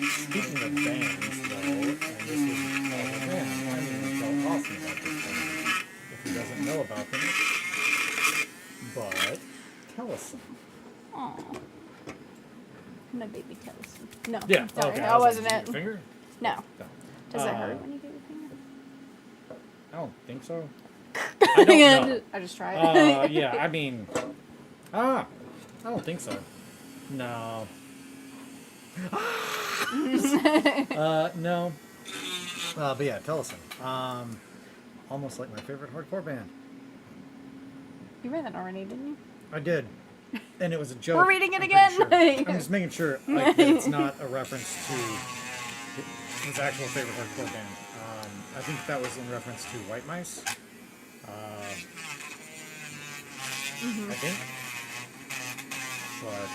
Speaking of bands, though, and this was a band, I didn't even tell Austin about this band, if he doesn't know about them. But Tellison. Aw. My baby Tellison. No. Yeah. Sorry, Okay. that wasn't your it. Finger? No. No. Does it hurt when you get your finger? I don't think so. I don't know. I just tried. Yeah, I mean, I don't think so. No. No. But yeah, Tellison. Almost like my favorite hardcore band. You read that already, didn't you? I did. And it was a joke. We're reading it I'm again. pretty sure. I'm just making sure like, that it's not a reference to his actual favorite hardcore band. I think that was in reference to White Mice. I think. But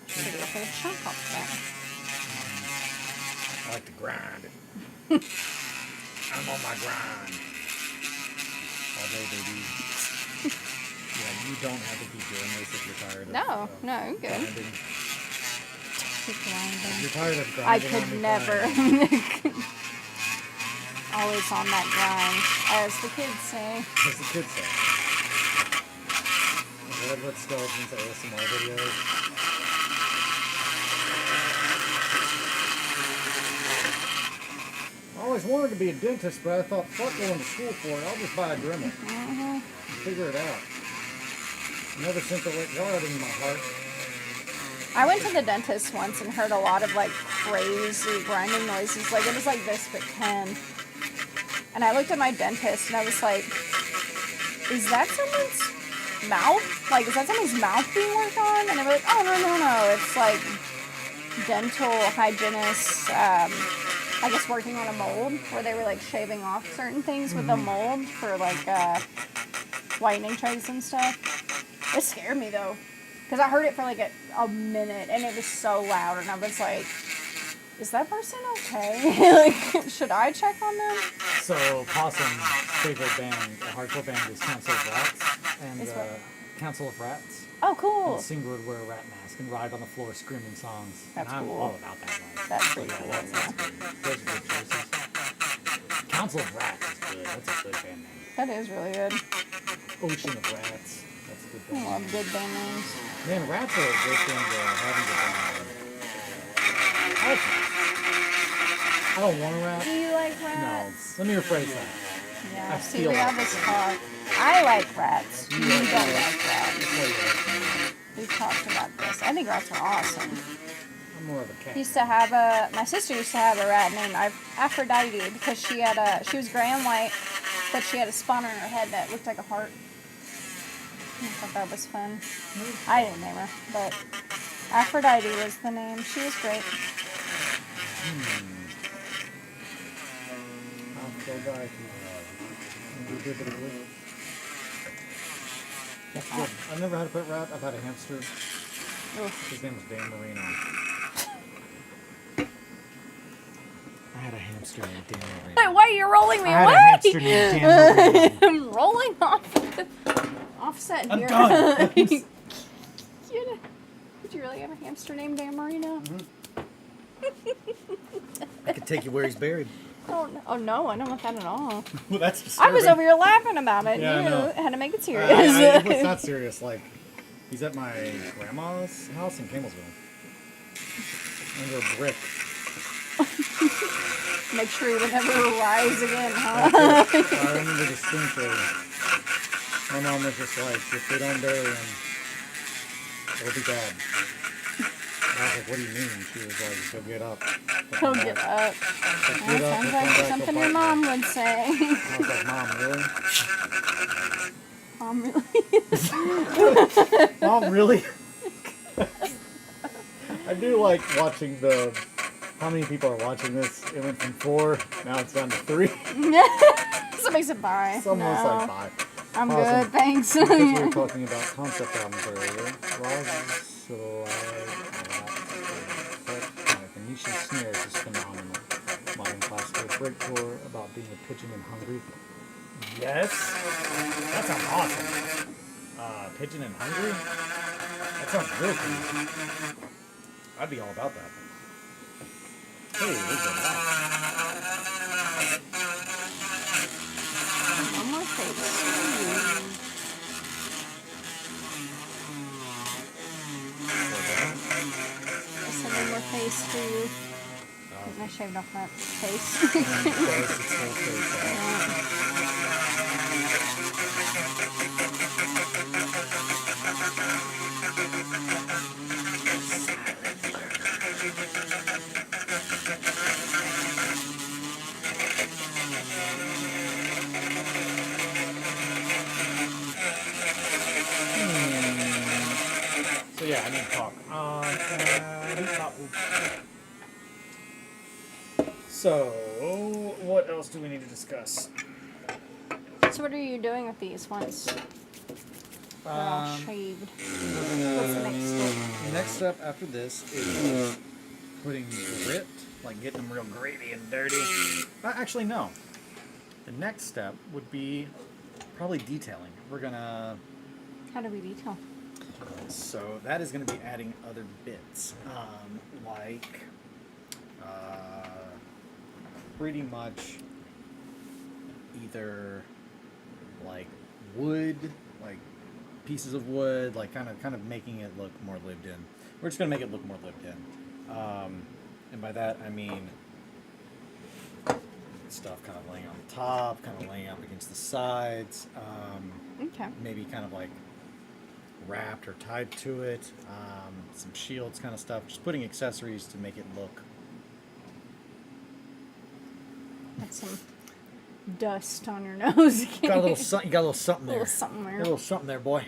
Should get a whole chunk off I like to grind. I'm on my grind. All day, baby. Yeah, you don't have to keep doing this if you're tired of No, you're good. grinding. Keep grinding. If you're tired of grinding, I on could me, never. grind. Always on that grind, as the kids say. As the kids say. RedWetSkeleton's ASMR videos. I always wanted to be a dentist, but I thought, fuck going to school for it. I'll just buy a Dremel. Figure it out. Never sent the right yard in my heart. I went to the dentist once and heard a lot of like crazy grinding noises. Like it was like this but 10. And I looked at my dentist and I was like, is that someone's mouth? Like, is that somebody's mouth being worked on? And they were like, oh, no. It's like dental hygienists, I guess working on a mold where they were like shaving off certain things with a mold for like whitening trays and stuff. It scared me though. Because I heard it for like a minute and it was so loud and I was like, is that person okay? Like, should I check on them? So, Possum's favorite band, a hardcore band, is Council of Rats. And Is what? Council of Rats. Oh, cool. And Singer would wear a rat mask and ride on the floor screaming songs. That's and I'm cool. all about that life. That's pretty Yeah, cool. that's good. Those are good choices. Council of Rats is good. That's a good band name. That is really good. Ocean of Rats. That's a good I thing. love good band names. Man, rats are a good thing to having to I don't want a rat. Do you like No. rats? Let me rephrase that. Yeah. I See, feel we have like this talk. I like rats. You don't like like rats. That's why you like me. We've talked about this. I think rats are awesome. I'm more of a cat. My sister used to have a rat named Aphrodite because she was gray and white, but she had a spot on her head that looked like a heart. I thought that was fun. I didn't name her, but Aphrodite was the name. She was great. Aphrodite. That's good. I've never had a pet rat. I've had a hamster. Oof. His name was Dan Marino. I had a hamster named Dan Marino. Wait, why are you rolling me I had away? a hamster named Dan Marino. I'm rolling offset I'm here. done. Did you really have a hamster named Dan Marino? I could take you where he's buried. Oh no, I don't want that at all. Well, that's I disturbing. was over here laughing about it. Yeah, I You know. had to make it serious. It's not serious. Like, he's at my grandma's house in Campbellsville. Under a brick. Make sure you would never rise again, huh? I remember distinctly. My mom was just like, if they don't bury him, it'll be bad. And I was like, what do you mean? She was like, he'll get up. He'll get up. He'll That get up, sounds he'll come like back, something he'll your bite mom me. would say. I was like, Mom, really? Mom, really? Mom, really? I do like watching how many people are watching this. It went from 4, now it's down to 3. Somebody said bye. Someone's No, like 5. I'm Awesome. good, thanks. Because we were talking about concept albums earlier. The Venetian Snares is phenomenal. Modern classical breakcore about being a pigeon and hungry. Yes, that sounds awesome. Pigeon and hungry? That sounds real cool. I'd be all about that. Hey, there's a lot. One more face. I said one more face for you. I shaved off that face. So yeah, I need to talk. So, what else do we need to discuss? So what are you doing with these once they're all shaved? What's the next step? The next step after this is putting grit, like getting them real gritty and dirty. Actually, no. The next step would be probably detailing. We're gonna. How do we detail? So that is going to be adding other bits, like pretty much either like wood, like pieces of wood, like kind of making it look more lived in. We're just going to make it look more lived in, and by that I mean stuff kind of laying on the top, kind of laying up against the sides. Okay. Maybe kind of like wrapped or tied to it, some shields kind of stuff, just putting accessories to make it look. Got some dust on your nose. You got a little something there. A little something there. A little something there, boy.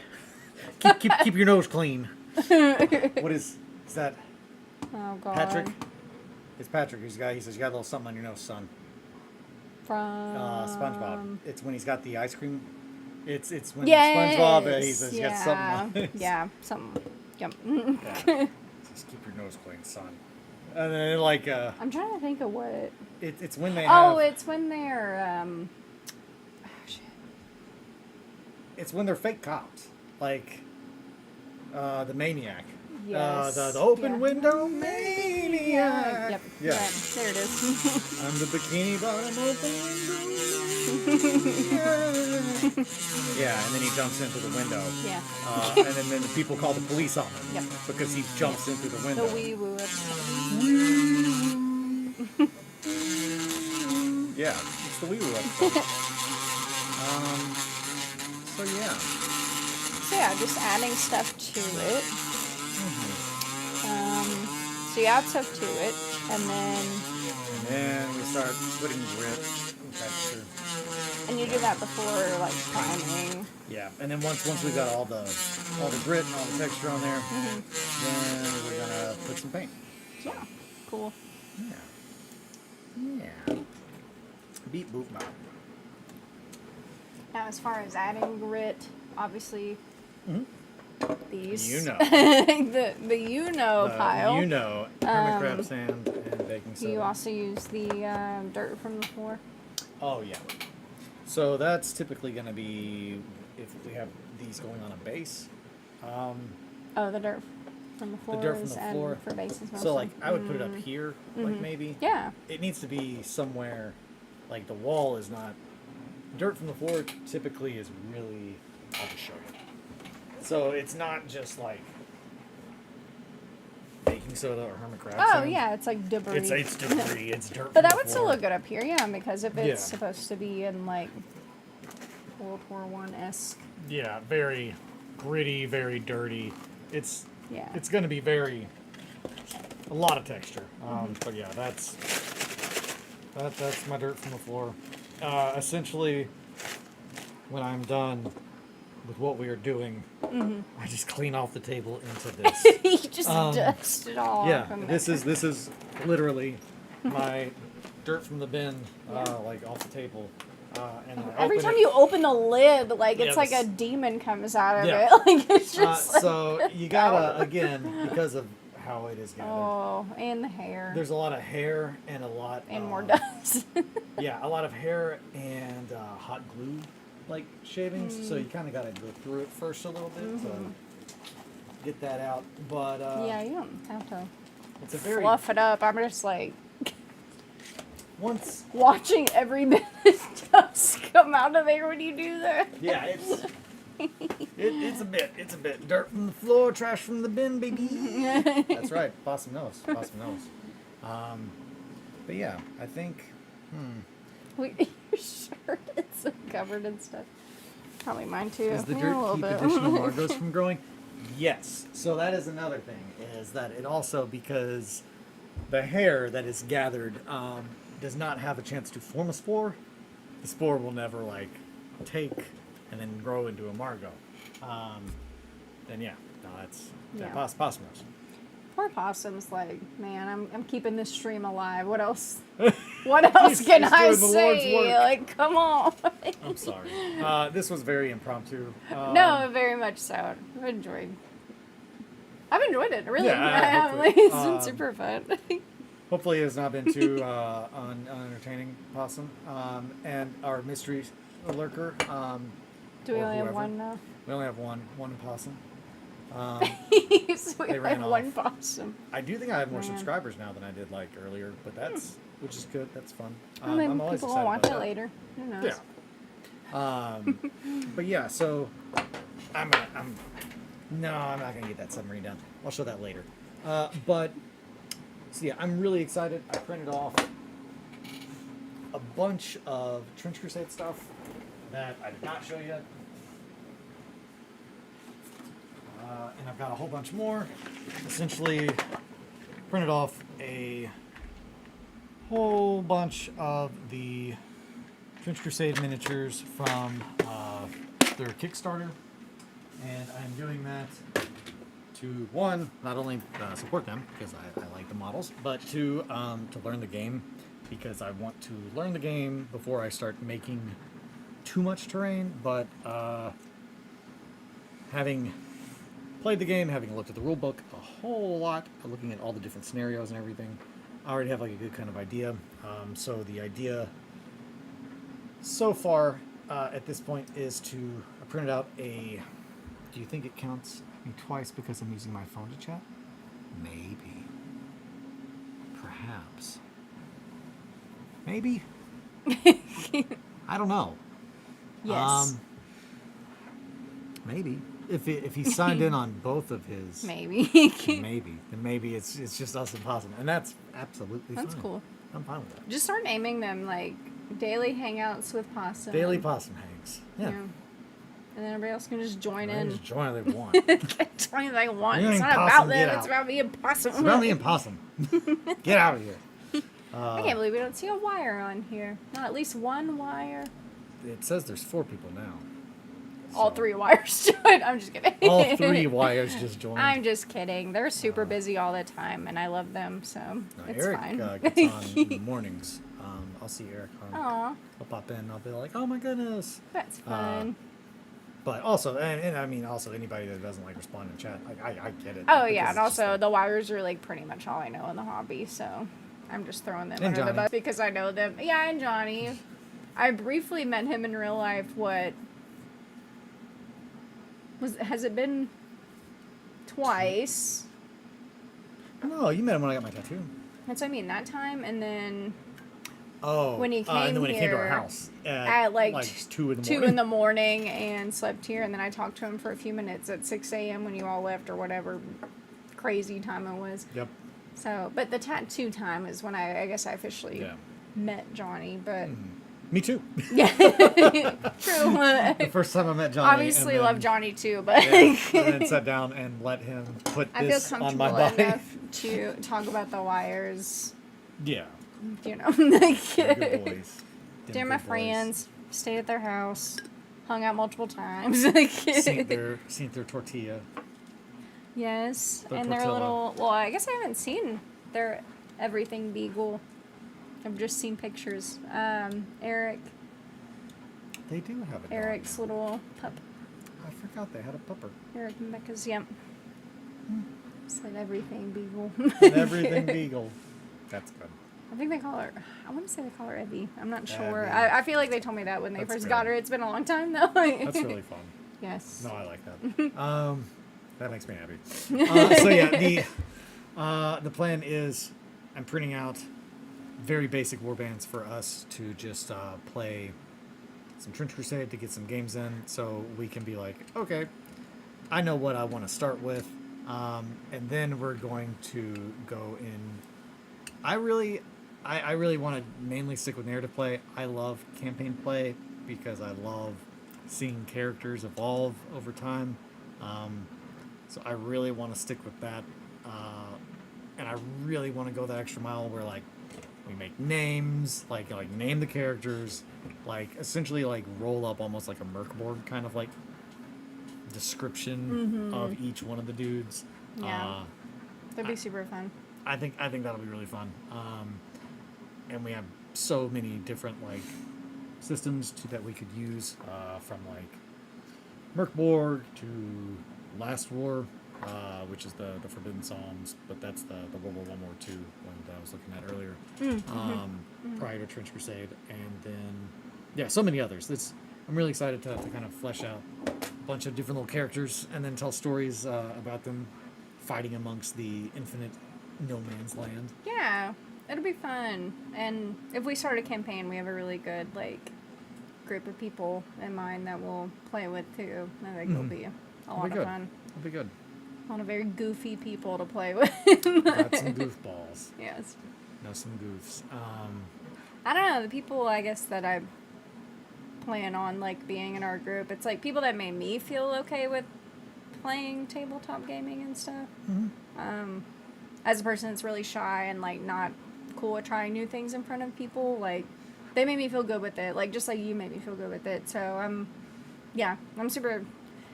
Keep your nose clean. What is that? Oh God. Patrick? It's Patrick. He says you got a little something on your nose, son. From SpongeBob. It's when he's got the ice cream. It's when Yes. SpongeBob he says you got Yeah. something on. Yeah, something. Yep. Yeah. Just keep your nose clean, son. And then like I'm trying to think of what. it's when they have. Oh, it's when they're oh, shit. It's when they're fake cops, like the Maniac. Yes. The open Yeah. window Maniac. Yep. Yeah. Right. There it is. I'm the bikini bottom open window. Yeah, and then he jumps into the window. Yeah. And then the people call the police on him. Yep. Because he jumps into the The window. wee woo episode. Yeah, it's the wee woo episode. So yeah. So yeah, just adding stuff to it. So you add stuff to it, and then we start putting grit and texture. you do that before like priming. Yeah, and then once we got all the grit and all the texture on there, then we're gonna put some paint. Yeah, cool. Yeah. Beep boop bop. Now, as far as adding grit, obviously these You know. the pile. Hermit crab sand and baking soda. You also use the dirt from the floor. Oh yeah. So that's typically going to be if we have these going on a base. Oh, the dirt from the floor. The dirt from the floor. And for bases mostly. So like I would put it up here, like maybe. Yeah. It needs to be somewhere, like the wall is not. Dirt from the floor typically is really. I'll just show you. So it's not just like baking soda or hermit crab Oh sand. yeah, it's like debris. It's debris. It's dirt. But from that the would still floor. look good up here, yeah, because if it's Yeah. supposed to be in like World War I-esque. Yeah, very gritty, very dirty. It's Yeah. it's going to be a lot of texture. But yeah, that's my dirt from the floor. Essentially, when I'm done with what we are doing, I just clean off the table into this. You just dust it all off. Yeah, from this there. is literally my dirt from the bin, like off the table. And I Every open time it. you open the lid, like it's Yeah, like this- a demon comes out of Yeah. it. Like it's just like, So you gotta again because of how it is gathered. oh, and the hair. There's a lot of hair and a lot and of, more dust. Yeah, a lot of hair and hot glue like shavings. So you kind of gotta go through it first a little bit to get that out. But Yeah, you don't have to it's a very fluff it up. I'm just like once. watching every bit of dust come out of there when you do that. Yeah, it's a bit dirt from the floor, trash from the bin, baby. That's right. Possum knows. But yeah, I think. Wait, your shirt is covered in stuff. Probably mine too. Does the Yeah, dirt a little keep bit. additional margos from growing? Yes. So that is another thing, is that it also, because the hair that is gathered does not have a chance to form a spore, the spore will never, like, take and then grow into a margot. Then yeah, no, that's Yeah. possum knows. Poor possum's like, man, I'm keeping this stream alive. What else? What else can he's I doing the Lord's say? work. Like, come on. I'm sorry. This was very impromptu. No, very much so. I've enjoyed it. Really, Yeah, I have. hopefully. Like, it's been super fun. Hopefully it has not been too unentertaining, Possum. And our mystery lurker. Do we or only have whoever. one now? We only have one Possum. So we They ran have one off. possum. I do think I have more Man. subscribers now than I did like earlier, but that's which is good. That's fun. I mean, I'm always people will excited watch about it that. later. Who knows? Yeah. But yeah, so I'm not gonna get that submarine done. I'll show that later. But so yeah, I'm really excited. I printed off a bunch of Trench Crusade stuff that I did not show yet. And I've got a whole bunch more. Essentially, printed off a whole bunch of the Trench Crusade miniatures from their Kickstarter, and I'm doing that to one, not only support them because I like the models, but to learn the game, because I want to learn the game before I start making too much terrain. But having played the game, having looked at the rulebook a whole lot, looking at all the different scenarios and everything, I already have like a good kind of idea. So the idea so far at this point is to I printed out a. Do you think it counts me twice because I'm using my phone to chat? Maybe. Perhaps. Maybe. I don't know. Yes. Maybe if he signed in on both of his, Maybe. then maybe it's just us and Possum, and that's absolutely That's fine. cool. I'm fine with that. Just start naming them like daily hangouts with Possum. Daily Possum Hangs. Yeah. And then everybody else can just join They in. just join if they want. Join if they want. You It's ain't not Possum, about get them. It's out. about me and Possum. It's about me and Possum. Get out of here. I can't believe we don't see a wire on here. Not at least one wire. It says there's 4 people now. All So, 3 wires joined. I'm just kidding. All 3 wires just joined. I'm just kidding. They're super busy all the time, and I love them, so it's Eric fine. Gets on in the mornings. I'll see Eric on. Aw, I'll pop in. I'll be like, oh my goodness. that's fun. But also, and I mean, also anybody that doesn't like respond in chat, like I get it. Oh because yeah, it's and just also like- the wires are like pretty much all I know in the hobby, so I'm just throwing them And under the Johnny. bus because I know them. Yeah, and Johnny. I briefly met him in real life. Has it been twice? No, you met him when I got my tattoo. That's what I mean, that time, and then Oh, When he and came then when he came to our here house at like 2 in the 2 morning. in the morning and slept here, and then I talked to him for a few minutes at 6 a.m. when you all left or whatever crazy time it was. Yep. So, but the tattoo time is when I guess I officially Yeah. met Johnny, but Me too. yeah, true. The first time I met Johnny. Obviously and then, love Johnny too, but Yeah, and then sat down and let him put I feel this on comfortable my body. enough to talk about the wires, Yeah. you know. Good boys. They're Them my good boys. friends. Stayed at their house. Hung out multiple times. Seen their tortilla. Yes, Their and their tortilla. little. Well, I guess I haven't seen their everything beagle. I've just seen pictures. Eric, They do have a dog Eric's now. little pup. I forgot they had a pupper. Eric and Becca's. Yep. Said everything beagle. Everything beagle. That's good. I think they call her. I want to say they call her Evie. I'm not sure. Evie. I feel like they told me that when they That's first good. got her. It's been a long time though. That's really fun. Yes. No, I like that. That makes me happy. So yeah, the plan is I'm printing out very basic warbands for us to just play some Trench Crusade to get some games in, so we can be like, okay, I know what I want to start with, and then we're going to go in. I really want to mainly stick with narrative play. I love campaign play because I love seeing characters evolve over time. So I really want to stick with that, and I really want to go that extra mile where like we make names, like name the characters, like essentially like roll up almost like a merc board kind of like description of each one of the dudes. Yeah. That'd be super fun. I think that'll be really fun. And we have so many different like systems that we could use, from like Merkborg to Last War, which is the Forbidden Psalms, but that's the World War I, War II one that I was looking at earlier. Prior to Trench Crusade, and then yeah, so many others. I'm really excited to kind of flesh out a bunch of different little characters and then tell stories about them fighting amongst the infinite no man's land. Yeah, it'll be fun. And if we start a campaign, we have a really good like group of people in mind that we'll play with too. I think it'll be a lot of fun. It'll be good. A lot of very goofy people to play with. Got some goofballs. Yes. No, some goofs. I don't know, the people I guess that I plan on like being in our group, it's like people that made me feel okay with playing tabletop gaming and stuff. As a person that's really shy and like not cool at trying new things in front of people, like they made me feel good with it, like just like you made me feel good with it. So I'm super.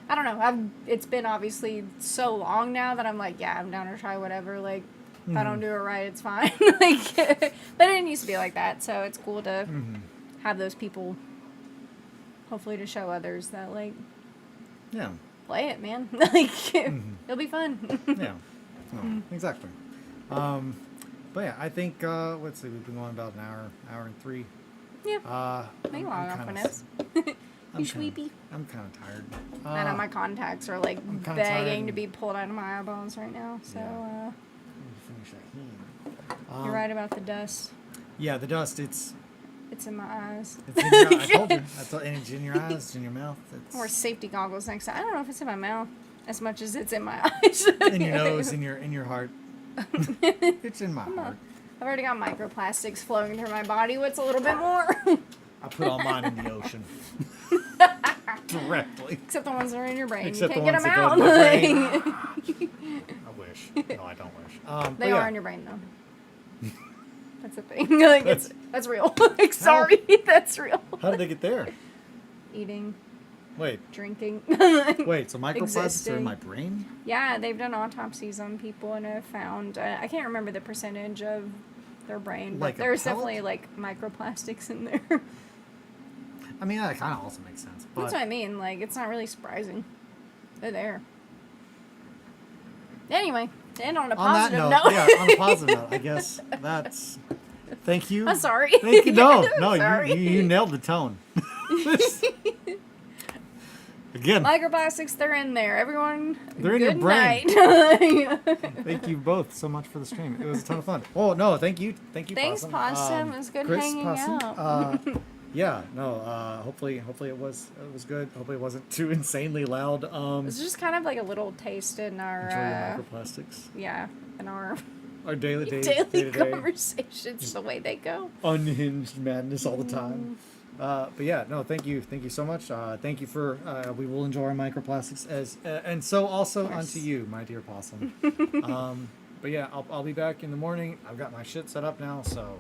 I don't know. It's been obviously so long now that I'm like, yeah, I'm down to try whatever. Like, if I don't do it right, it's fine. Like, but it didn't used to be like that. So it's cool to have those people. Hopefully, to show others that like, Yeah. play it, man. Like, it'll be fun. Yeah. No, exactly. But yeah, I think let's see, we've been going about an hour and 3. Yeah. Maybe long enough for this. You sleepy? I'm kind of tired. I know my contacts are like I'm kinda begging tired. to be pulled out of my eyeballs right now. So Yeah. Let me finish that hand. you're right about the dust. Yeah, the dust. It's in my eyes. It's in your, I told you. And it's in your eyes, it's in your mouth. Or safety goggles next time. I don't know if it's in my mouth as much as it's in my eyes. In your nose, in your heart. It's in my heart. I've already got microplastics flowing through my body. What's a little bit more? I put all mine in the ocean. Directly. Except the ones that are in your brain. Except you can't the get ones them that out. go in my brain. I wish. No, I don't wish. They are in your brain, though. That's a thing. Like, that's real. Like, sorry, that's real. How did they get there? Eating. Wait. Drinking. Wait, so microplastics are Existing. in my brain? Yeah, they've done autopsies on people and have found, I can't remember the percentage of their brain, Like but a there's pellet? definitely, like, microplastics in there. I mean, that kind of also makes sense. But That's what I mean. Like, it's not really surprising. They're there. Anyway, to end on a on that positive note, note. yeah, on a positive note, I guess that's... Thank you. I'm sorry. Thank you. No, Sorry. you nailed the tone. Again, Microplastics, they're in there. Everyone, They're in good your brain. night. thank you both so much for the stream. It was a ton of fun. Oh, no, thank you. Thank you, Thanks, Possum. It was good Chris hanging Possum. out. Yeah, no, hopefully it was good. Hopefully it wasn't too insanely loud. It's just kind of like a little taste in Enjoy our, your microplastics. yeah, in our Our daily daily conversations, the way they go. unhinged madness all the time. But yeah, no, thank you so much. Thank you for we will enjoy our microplastics as and so also unto you, my dear possum. But yeah, I'll be back in the morning. I've got my shit set up now, so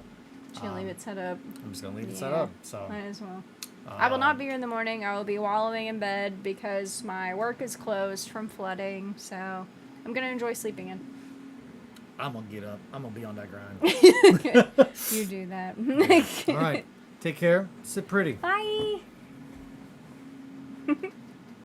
Just gonna leave it set up. I'm just gonna leave it set Yeah, up. So might as well. I will not be here in the morning. I will be wallowing in bed because my work is closed from flooding. So I'm gonna enjoy sleeping in. I'm gonna get up. I'm gonna be on that grind. You do that. All right, take care. Sit pretty. Bye.